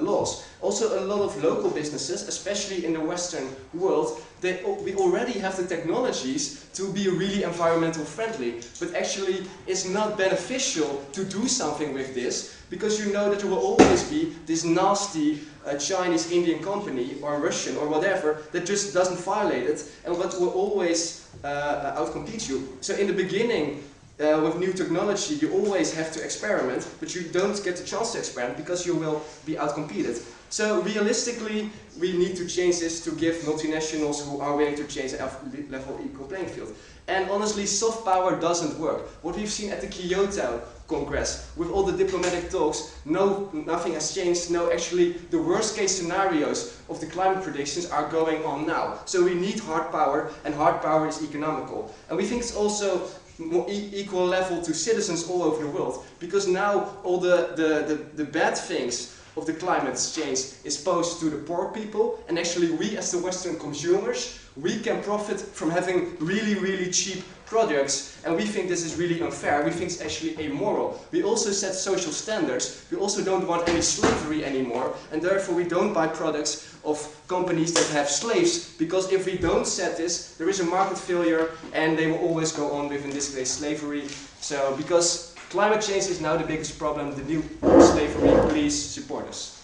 laws. Also, a lot of local businesses, especially in the Western world, we already have the technologies to be really environmental friendly, but actually it's not beneficial to do something with this, because you know that there will always be this nasty Chinese Indian company or Russian or whatever that just doesn't violate it and what will always outcompete you. So in the beginning, with new technology, you always have to experiment, but you don't get the chance to experiment because you will be outcompeted. So realistically, we need to change this to give multinationals who are willing to change a level equal playing field. And honestly, soft power doesn't work. What we've seen at the Kyoto Congress, with all the diplomatic talks, nothing has changed. No, actually, the worst case scenarios of the climate predictions are going on now. So we need hard power, and hard power is economical. And we think it's also more equal level to citizens all over the world, because now all the bad things of the climate change is posed to the poor people, and actually we as the Western consumers, we can profit from having really, really cheap products, and we think this is really unfair. We think it's actually amoral. We also set social standards. We also don't want any slavery anymore, and therefore we don't buy products of companies that have slaves, because if we don't set this, there is a market failure, and they will always go on with, in this case, slavery. So, because climate change is now the biggest problem, the new slavery, please support us.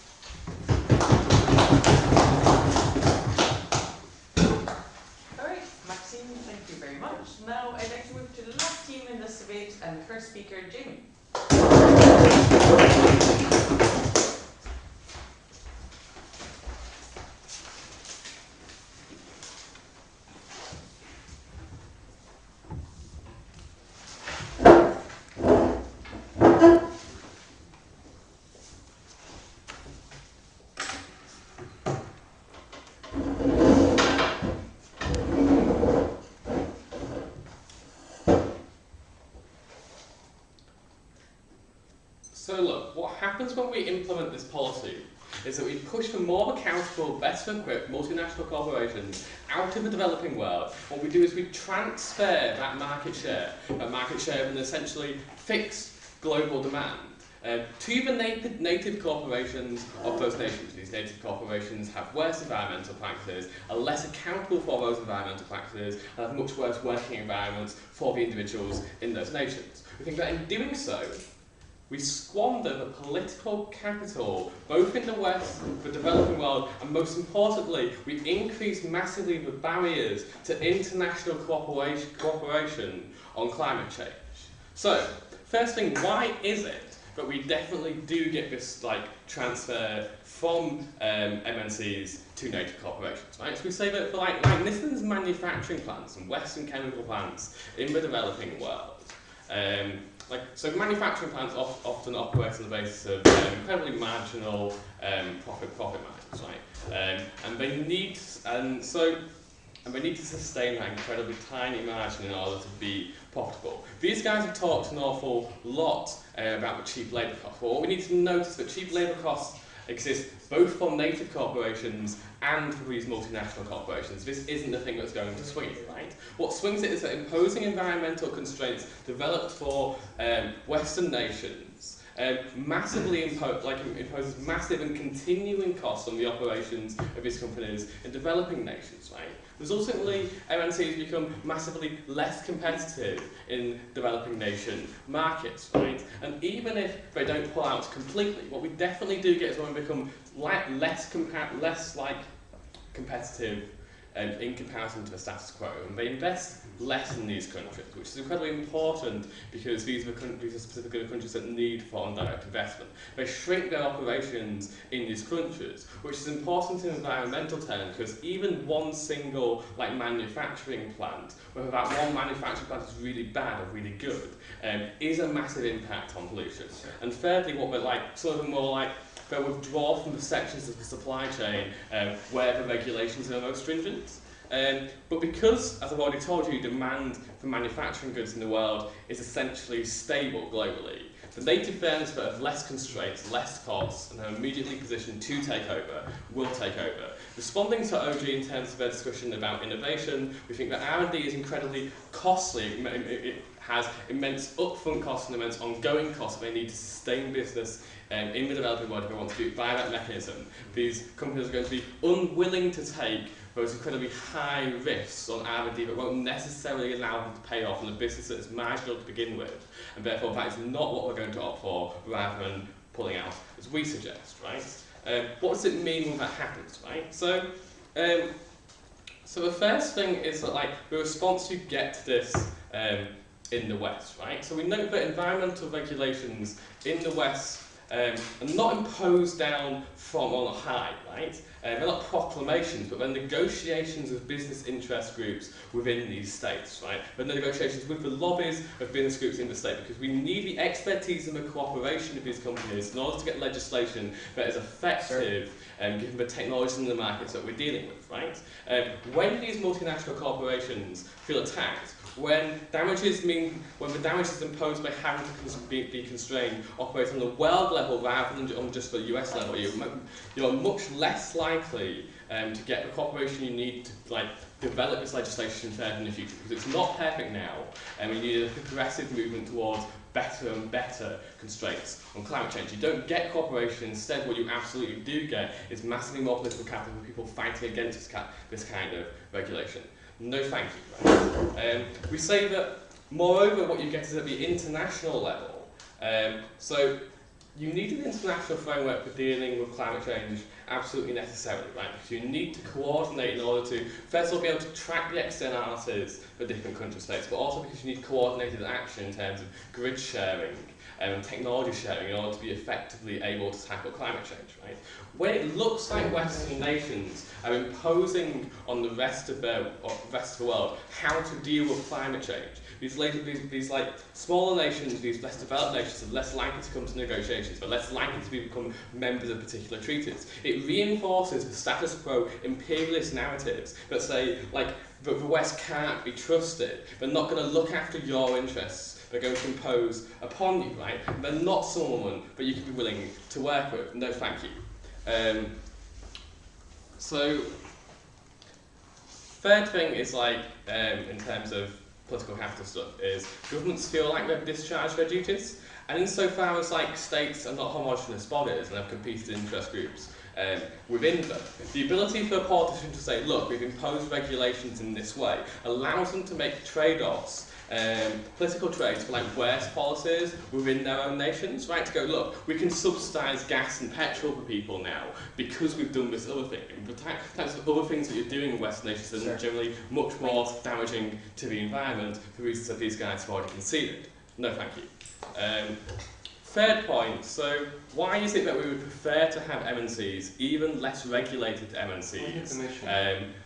Now I'd like to move to the last team in this debate, and the first speaker, Jamie. So look, what happens when we implement this policy is that we push for more accountable, better equipped multinational corporations out of the developing world. What we do is we transfer that market share of an essentially fixed global demand to the native corporations of those nations. These native corporations have worse environmental practices, are less accountable for those environmental practices, and have much worse working environments for the individuals in those nations. We think that in doing so, we squander the political capital, both in the West, the developing world, and most importantly, we increase massively the barriers to international cooperation on climate change. So, first thing, why is it that we definitely do get this transfer from MNCs to native corporations, right? So we say that for like Nissan's manufacturing plants and Western chemical plants in the developing world, so manufacturing plants often operate on the basis of incredibly marginal profit margins, right? And they need to sustain that incredibly tiny margin in order to be profitable. These guys have talked an awful lot about the cheap labour costs. Well, what we need to notice is that cheap labour costs exist both for native corporations and for these multinational corporations. This isn't the thing that's going to swing it, right? What swings it is that imposing environmental constraints developed for Western nations massively imposes massive and continuing costs on the operations of these companies in developing nations, right? Resultantly, MNCs become massively less competitive in developing nation markets, right? And even if they don't pull out completely, what we definitely do get is when we become less competitive in comparison to the status quo, and they invest less in these countries, which is incredibly important because these are specifically the countries that need foreign direct investment. They shrink their operations in these countries, which is important in environmental terms because even one single manufacturing plant, whether that one manufacturing plant is really bad or really good, is a massive impact on pollution. And thirdly, what they're some of them more they'll withdraw from the sections of the supply chain where the regulations are most stringent. But because, as I've already told you, demand for manufacturing goods in the world is essentially stable globally, the native firms that have less constraints, less costs, and are immediately positioned to take over, will take over. Responding to OG in terms of their discussion about innovation, we think that R&D is incredibly costly. It has immense upfront costs and immense ongoing costs that they need to sustain business in the developing world if they want to do it via that mechanism. These companies are going to be unwilling to take those incredibly high risks on R&D that won't necessarily allow them to pay off in a business that is marginal to begin with, and therefore that is not what we're going to opt for rather than pulling out, as we suggest, right? What does it mean when that happens, right? So the first thing is that the response you get to this in the West, right? So we know that environmental regulations in the West are not imposed down from on high, right? They're not proclamations, but they're negotiations with business interest groups within these states, right? They're negotiations with the lobbies of business groups in the state, because we need the expertise and the cooperation of these companies in order to get legislation that is effective, given the technologies and the markets that we're dealing with, right? When these multinational corporations feel attacked, when the damage is imposed by having to be constrained, operate on the world level rather than on just the US level, you're much less likely to get the cooperation you need to develop this legislation further in the future, because it's not perfect now, and we need a progressive movement towards better and better constraints on climate change. You don't get cooperation. Instead, what you absolutely do get is massively more political capital for people fighting against this kind of regulation. No thank you. Right? We say that, moreover, what you get is at the international level. So you need an international framework for dealing with climate change absolutely necessarily, right? Because you need to coordinate in order to, first of all, be able to track the externalities for different country states, but also because you need coordinated action in terms of grid sharing and technology sharing in order to be effectively able to tackle climate change, right? When it looks like Western nations are imposing on the rest of the world how to deal with climate change, these like smaller nations, these less developed nations are less likely to come to negotiations, but less likely to become members of particular treaties. It reinforces the status quo imperialist narratives that say, like, that the West can't be trusted. They're not going to look after your interests. They're going to impose upon you, right? They're not someone that you can be willing to work with. No, thank you. So, third thing is like, in terms of political capital stuff, is governments feel like they've discharged their duties, and insofar as like states are not homogenous bodies and have competing interest groups within them, the ability for a politician to say, look, we've imposed regulations in this way, allows them to make trade-offs, political trades for like worse policies within their own nations, right? To go, look, we can subsidise gas and petrol for people now because we've done this other thing. And the types of other things that you're doing in Western nations are generally much more damaging to the environment for reasons that these guys have already conceded. No, thank you. Third point, so why is it that we would prefer to have MNCs, even less regulated MNCs,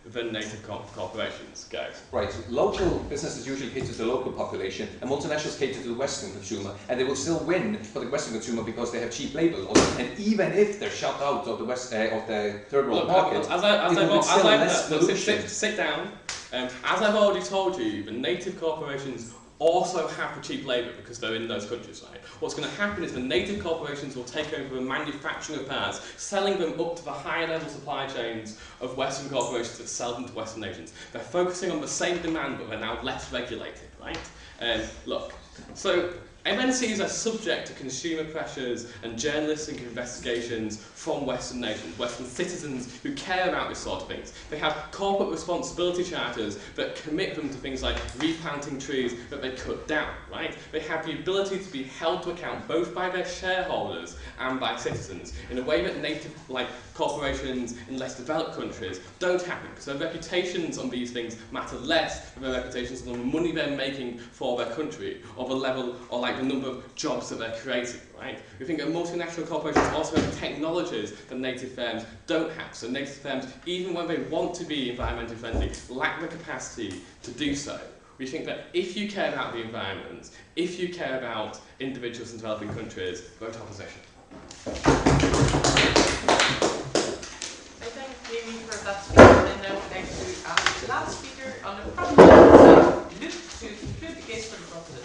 than native corporations? Go. Right, local businesses usually cater to the local population, and multinationals cater to the Western consumer, and they will still win for the Western consumer because they have cheap labour, and even if they're shut out of the of the third world market, sit down. As I've already told you, the native corporations also have the cheap labour because they're in those countries, right? What's going to happen is the native corporations will take over the manufacturing of cars, selling them up to the higher level supply chains of Western corporations that sell them to Western nations. They're focusing on the same demand, but they're now less regulated, right? Look, so MNCs are subject to consumer pressures and journalistic investigations from Western nations, Western citizens who care about this sort of things. They have corporate responsibility charters that commit them to things like replanting trees that they cut down, right? They have the ability to be held to account both by their shareholders and by citizens in a way that native corporations in less developed countries don't happen, because their reputations on these things matter less than their reputations on the money they're making for their country, or the level, or like the number of jobs that they're creating, right? We think that multinational corporations also have technologies that native firms don't have. So native firms, even when they want to be environmentally friendly, lack the capacity to do so. We think that if you care about the environment, if you care about individuals in developing countries, vote opposition. I thank Jamie for that speech, and now we'd like to ask the last speaker on the proposition, Luke, to conclude the case for the proposition.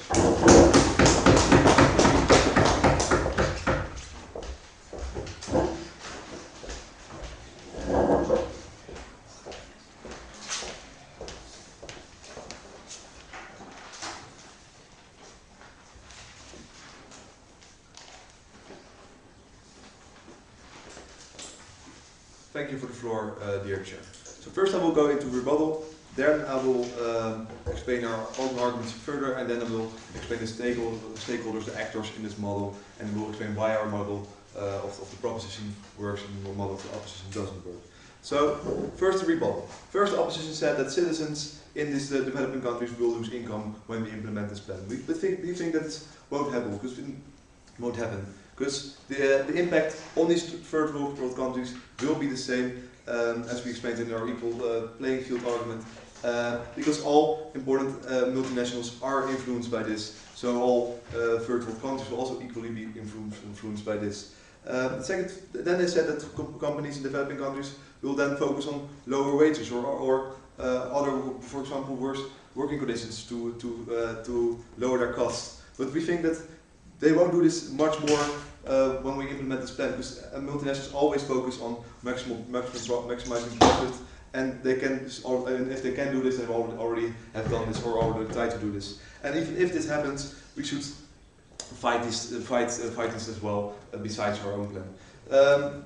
Thank you for the floor, dear Chair. So first I will go into rebuttal, then I will explain our own arguments further, and then I will explain the stakeholders, the actors in this model, and we will explain why our model of the proposition works and the model of the opposition doesn't work. So first the rebuttal. First the opposition said that citizens in these developing countries will lose income when we implement this plan. We think that this won't happen, because the impact on these third world countries will be the same as we explained in our equal playing field argument, because all important multinationals are influenced by this, so all third world countries will also equally be influenced by this. Second, then they said that companies in developing countries will then focus on lower wages or other, for example, worse working conditions to lower their costs. But we think that they won't do this much more when we implement this plan, because multinationals always focus on maximizing profit and they can, and if they can do this, they already have done this or already tried to do this. And even if this happens, we should fight this as well, besides our own plan.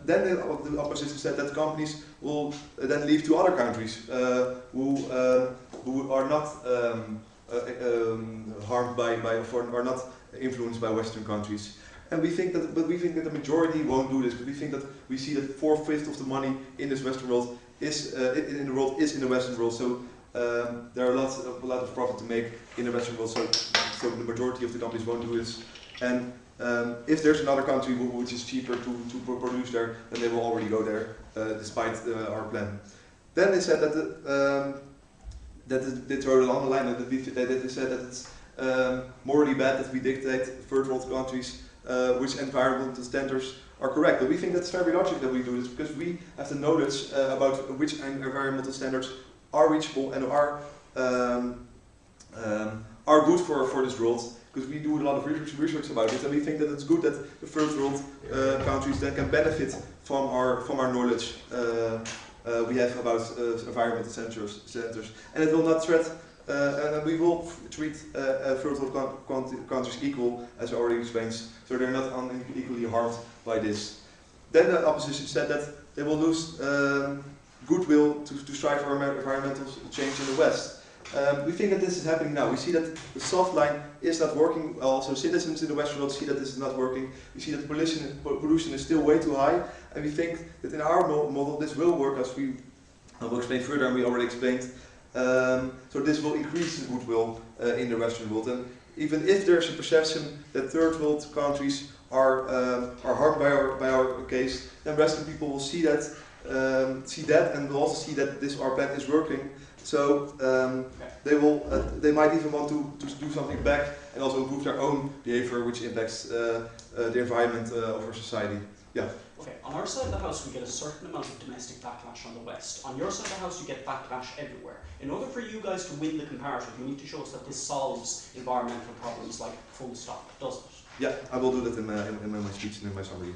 Then the opposition said that companies will then leave to other countries who are not harmed by or are not influenced by Western countries. And we think that, but we think that the majority won't do this. But we think that we see that 4/5 of the money in this Western world is in the world is in the Western world. So there are a lot of profit to make in the Western world. So the majority of the companies won't do this. And if there's another country which is cheaper to produce there, then they will already go there, despite our plan. Then they said that they throw it on the line, that they said that it's morally bad that we dictate third world countries which environmental standards are correct. But we think that's very logical that we do this, because we have the knowledge about which environmental standards are reachable and are good for this world. Because we do a lot of research about it, and we think that it's good that the first world countries then can benefit from our knowledge we have about environmental centers, and it will not threat, and we will treat first world countries equal, as I already explained, so they're not unequally harmed by this. Then the opposition said that they will lose goodwill to strive for environmental change in the West. We think that this is happening now. We see that the soft line is not working. Also, citizens in the Western world see that this is not working. We see that pollution is still way too high, and we think that in our model this will work, as we will explain further, and we already explained. So this will increase the goodwill in the Western world. And even if there's a perception that third world countries are harmed by our case, then Western people will see that, and will also see that our plan is working. So they might even want to do something back and also improve their own behavior, which impacts the environment of our society. Yeah. Okay, on our side of the house we get a certain amount of domestic backlash on the West. On your side of the house you get backlash everywhere. In order for you guys to win the comparative, you need to show us that this solves environmental problems, like full stop, does it? Yeah, I will do that in my speech and in my summary.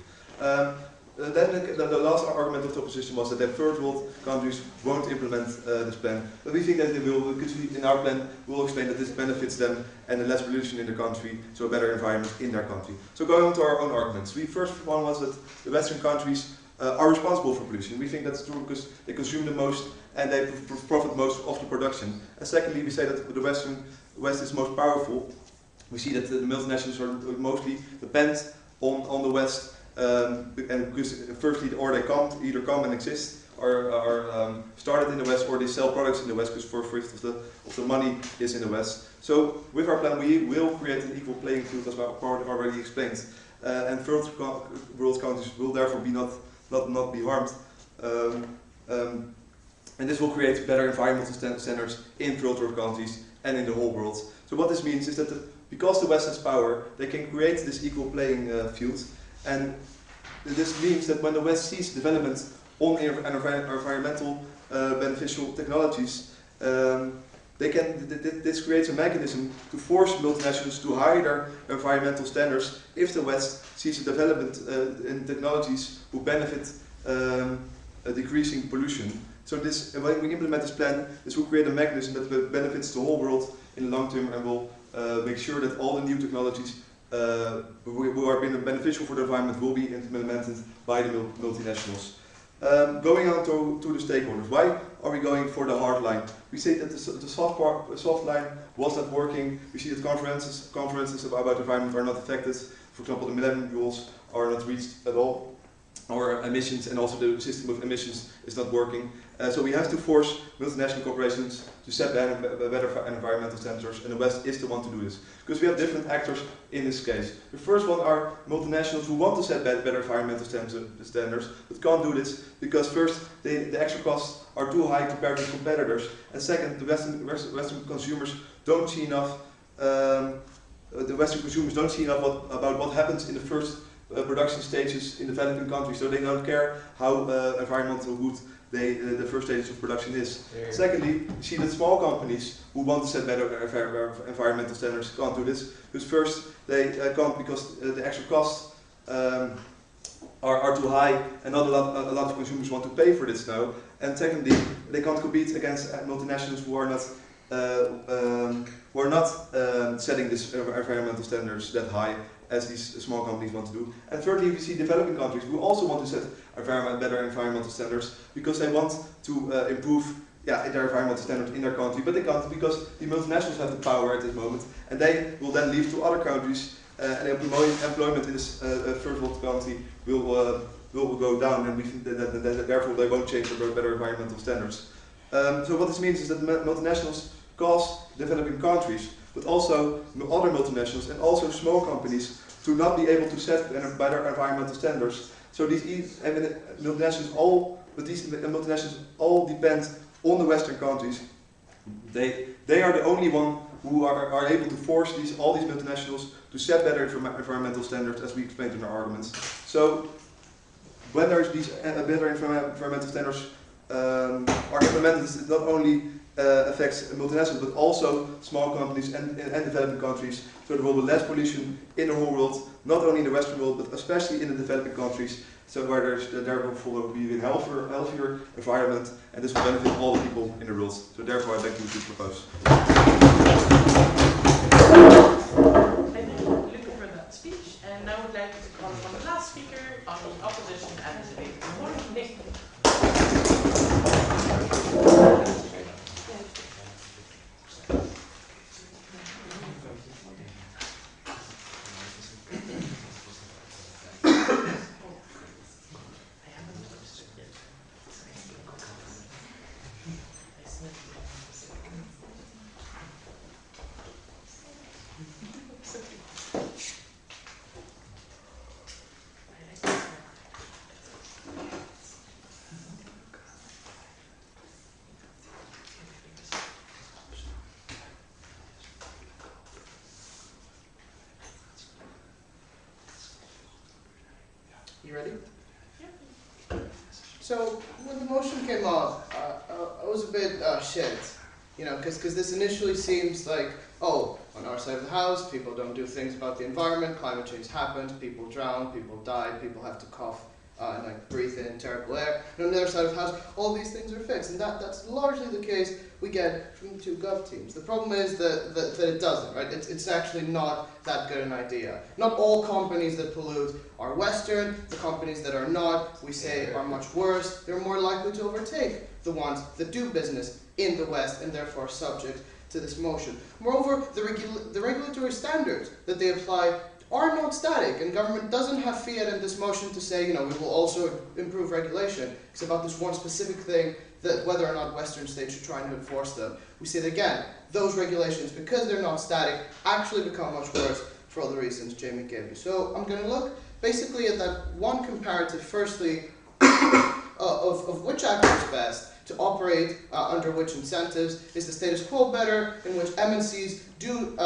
Then the last argument of the opposition was that the third world countries won't implement this plan. But we think that they will, because in our plan we will explain that this benefits them and the less pollution in the country, so a better environment in their country. So going on to our own arguments. First one was that the Western countries are responsible for pollution. We think that's true because they consume the most and they profit most of the production. And secondly, we say that the West is most powerful. We see that the multinationals are mostly depend on the West. And because firstly, they either come and exist, or are started in the West, or they sell products in the West, because 4/5 of the money is in the West. So with our plan, we will create an equal playing field, as I already explained, and third world countries will therefore not be harmed. And this will create better environmental standards in third world countries and in the whole world. So what this means is that because the West has power, they can create this equal playing field. And this means that when the West sees development on environmental beneficial technologies, this creates a mechanism to force multinationals to higher their environmental standards if the West sees a development in technologies who benefit decreasing pollution. So when we implement this plan, this will create a mechanism that benefits the whole world in the long term, and will make sure that all the new technologies who are being beneficial for the environment will be implemented by the multinationals. Going on to the stakeholders. Why are we going for the hard line? We say that the soft line was not working. We see that conferences about the environment are not affected. For example, the Millennium Goals are not reached at all. Or emissions, and also the system of emissions is not working. So we have to force multinational corporations to set better environmental standards, and the West is the one to do this. Because we have different actors in this case. The first one are multinationals who want to set better environmental standards, but can't do this because first, the extra costs are too high compared to competitors, and second, the Western consumers don't see enough. About what happens in the first production stages in developing countries, so they don't care how environmental good the first stage of production is. Yeah. Secondly, you see that small companies who want to set better environmental standards can't do this, because first they can't because the extra cost are too high, and not a lot of consumers want to pay for this now. And secondly, they can't compete against multinationals who are not setting this environmental standards that high as these small companies want to do. And thirdly, we see developing countries who also want to set better environmental standards because they want to improve their environmental standards in their country, but they can't because the multinationals have the power at this moment, and they will then leave to other countries, and employment in this third world country will go down, and we think that therefore they won't change for better environmental standards. So what this means is that multinationals cause developing countries, but also other multinationals and also small companies to not be able to set better environmental standards. So these multinationals all depend on the Western countries. They are the only one who are able to force all these multinationals to set better environmental standards, as we explained in our arguments. So when there is these better environmental standards are implemented, it not only affects multinationals but also small companies and developing countries. So there will be less pollution in the whole world, not only in the Western world but especially in the developing countries. So where there will be a healthier environment, and this will benefit all the people in the world. So therefore, I'd like to propose. Thank you, Luca, for that speech. And now I would like to call upon the last speaker on the opposition and the debate. Good morning, Nick. You ready? Yeah. So when the motion came up, I was a bit shit, because this initially seems like, oh, on our side of the house, people don't do things about the environment, climate change happens, people drown, people die, people have to cough and breathe in terrible air. And on the other side of the house, all these things are fixed, and that's largely the case we get from the two gov teams. The problem is that it doesn't, right? It's actually not that good an idea. Not all companies that pollute are Western. The companies that are not, we say, are much worse. They're more likely to overtake the ones that do business in the West and therefore are subject to this motion. Moreover, the regulatory standards that they apply are not static, and government doesn't have fiat in this motion to say, we will also improve regulation. It's about this one specific thing, that whether or not Western states should try and enforce them. We say that again, those regulations, because they're not static, actually become much worse for all the reasons Jamie gave you. So I'm going to look basically at that one comparative, firstly, of which actor is best to operate under which incentives. Is the status quo better, in which MNCs do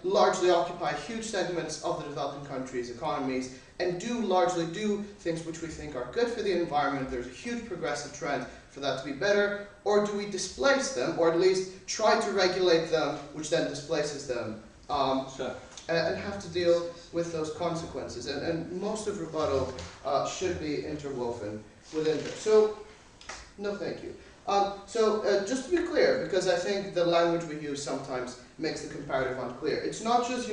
largely occupy huge segments of the developing countries' economies and do largely do things which we think are good for the environment? There's a huge progressive trend for that to be better, or do we displace them, or at least try to regulate them, which then displaces them, and have to deal with those consequences? And most of rebuttal should be interwoven within there. So, no thank you. Just to be clear, because I think the language we use sometimes makes the comparative unclear. It's not just,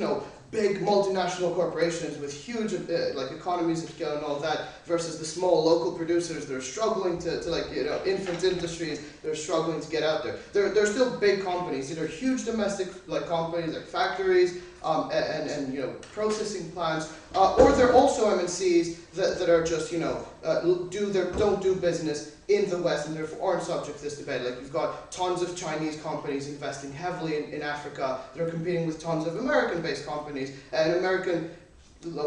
big multinational corporations with huge economies of scale and all that versus the small local producers that are struggling to infant industries that are struggling to get out there. They're still big companies. These are huge domestic companies like factories and processing plants, or they're also MNCs that are just don't do business in the West and therefore aren't subject to this debate. Like you've got tons of Chinese companies investing heavily in Africa that are competing with tons of American-based companies and American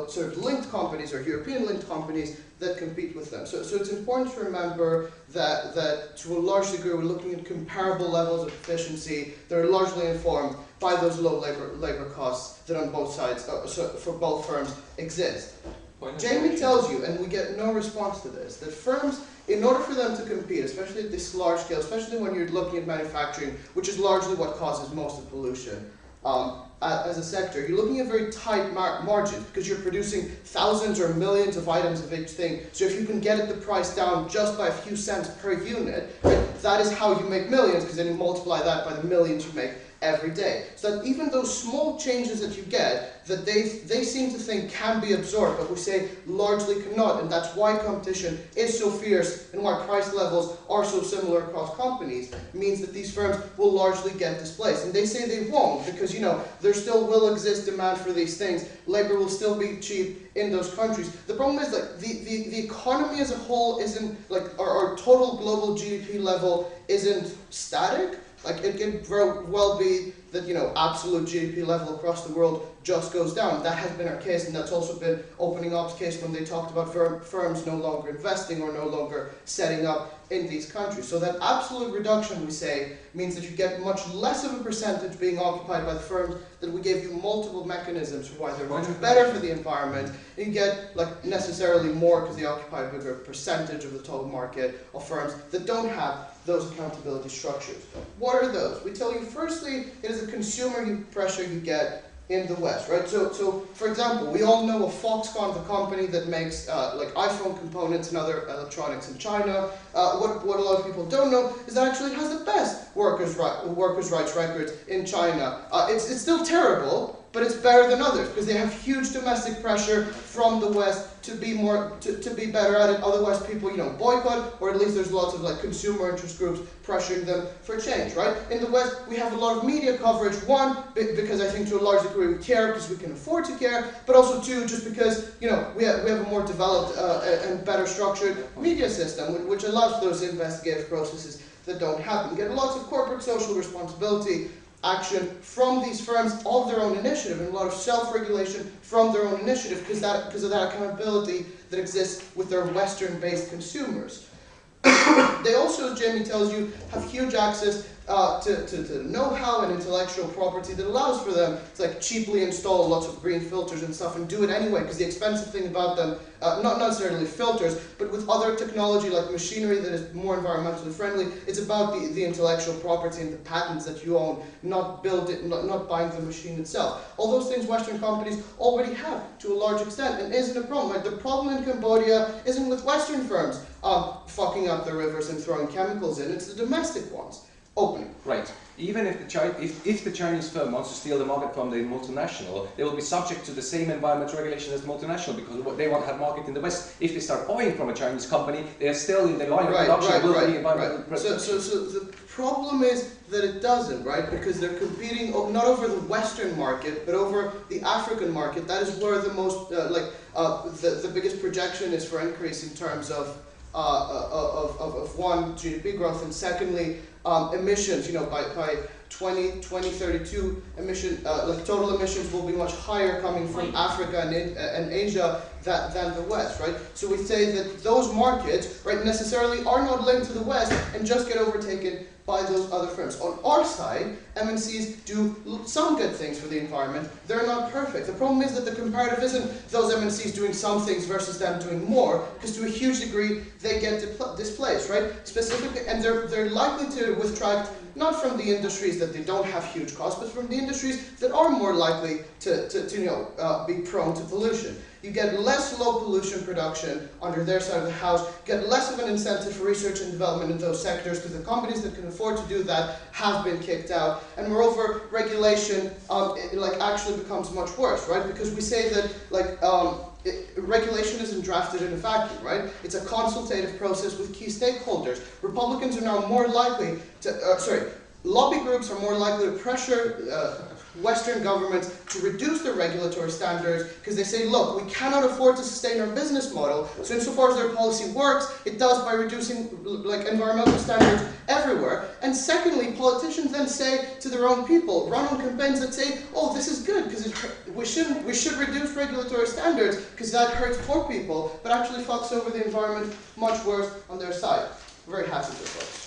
sort of linked companies or European-linked companies that compete with them. So it's important to remember that to a large degree we're looking at comparable levels of efficiency that are largely informed by those low labor costs that on both sides, for both firms, exist. Jamie tells you, and we get no response to this, that firms, in order for them to compete, especially at this large scale, especially when you're looking at manufacturing, which is largely what causes most of pollution, as a sector, you're looking at very tight margins because you're producing thousands or millions of items of each thing. So if you can get the price down just by a few cents per unit, right, that is how you make millions, because then you multiply that by the millions you make every day. So that even those small changes that you get, that they seem to think can be absorbed, but we say largely cannot, and that's why competition is so fierce and why price levels are so similar across companies, means that these firms will largely get displaced. And they say they won't, because, you know, there still will exist demand for these things. Labor will still be cheap in those countries. The problem is that the economy as a whole isn't, like, our total global GDP level isn't static. Like, it can very well be that, you know, absolute GDP level across the world just goes down. That has been our case, and that's also been Opening Up's case when they talked about firms no longer investing or no longer setting up in these countries. So that absolute reduction, we say, means that you get much less of a percentage being occupied by the firms, that we gave you multiple mechanisms for why they're much better for the environment. And you get, like, necessarily more because they occupy a bigger percentage of the total market of firms that don't have those accountability structures. What are those? We tell you, firstly, it is a consumer pressure you get in the West, right? So for example, we all know of Foxconn, the company that makes like iPhone components and other electronics in China. What a lot of people don't know is that actually it has the best workers' rights records in China. It's still terrible, but it's better than others because they have huge domestic pressure from the West to be better at it. Otherwise, people, you know, boycott, or at least there's lots of, like, consumer interest groups pressuring them for change, right? In the West, we have a lot of media coverage. One, because I think to a large degree we care because we can afford to care, but also two, just because, you know, we have a more developed and better structured media system, which allows those investigative processes that don't happen. We get lots of corporate social responsibility action from these firms of their own initiative, and a lot of self-regulation from their own initiative because of that accountability that exists with their Western-based consumers. They also, as Jamie tells you, have huge access to know-how and intellectual property that allows for them to, like, cheaply install lots of green filters and stuff and do it anyway, because the expensive thing about them, not necessarily filters, but with other technology like machinery that is more environmentally friendly, it's about the intellectual property and the patents that you own, not buying the machine itself. All those things Western companies already have to a large extent, and isn't a problem. Like, the problem in Cambodia isn't with Western firms fucking up the rivers and throwing chemicals in, it's the domestic ones. Opening. Right. Even if the Chinese firm wants to steal the market from the multinational, they will be subject to the same environmental regulation as the multinational, because they want to have market in the West. If they start buying from a Chinese company, they are still in the line of production will be environmental. So the problem is that it doesn't, right? Because they're competing not over the Western market, but over the African market. That is where the most the biggest projection is for increase in terms of one, GDP growth, and secondly, emissions. You know, by 2032, total emissions will be much higher coming from Africa and Asia than the West, right? So we say that those markets, right, necessarily are not linked to the West and just get overtaken by those other firms. On our side, MNCs do some good things for the environment. They're not perfect. The problem is that the comparative isn't those MNCs doing some things versus them doing more, because to a huge degree they get displaced, right? Specifically, and they're likely to retract not from the industries that they don't have huge costs, but from the industries that are more likely to be prone to pollution. You get less low pollution production under their side of the house, get less of an incentive for research and development in those sectors, because the companies that can afford to do that have been kicked out. And moreover, regulation actually becomes much worse, right? Because we say that regulation isn't drafted in a vacuum, right? It's a consultative process with key stakeholders. Republicans are now more likely to, lobby groups are more likely to pressure Western governments to reduce their regulatory standards, because they say, look, we cannot afford to sustain our business model, so insofar as their policy works, it does by reducing environmental standards everywhere. And secondly, politicians then say to their own people, run on campaigns that say, oh, this is good, because we should reduce regulatory standards, because that hurts poor people, but actually fucks over the environment much worse on their side. Very happy with this.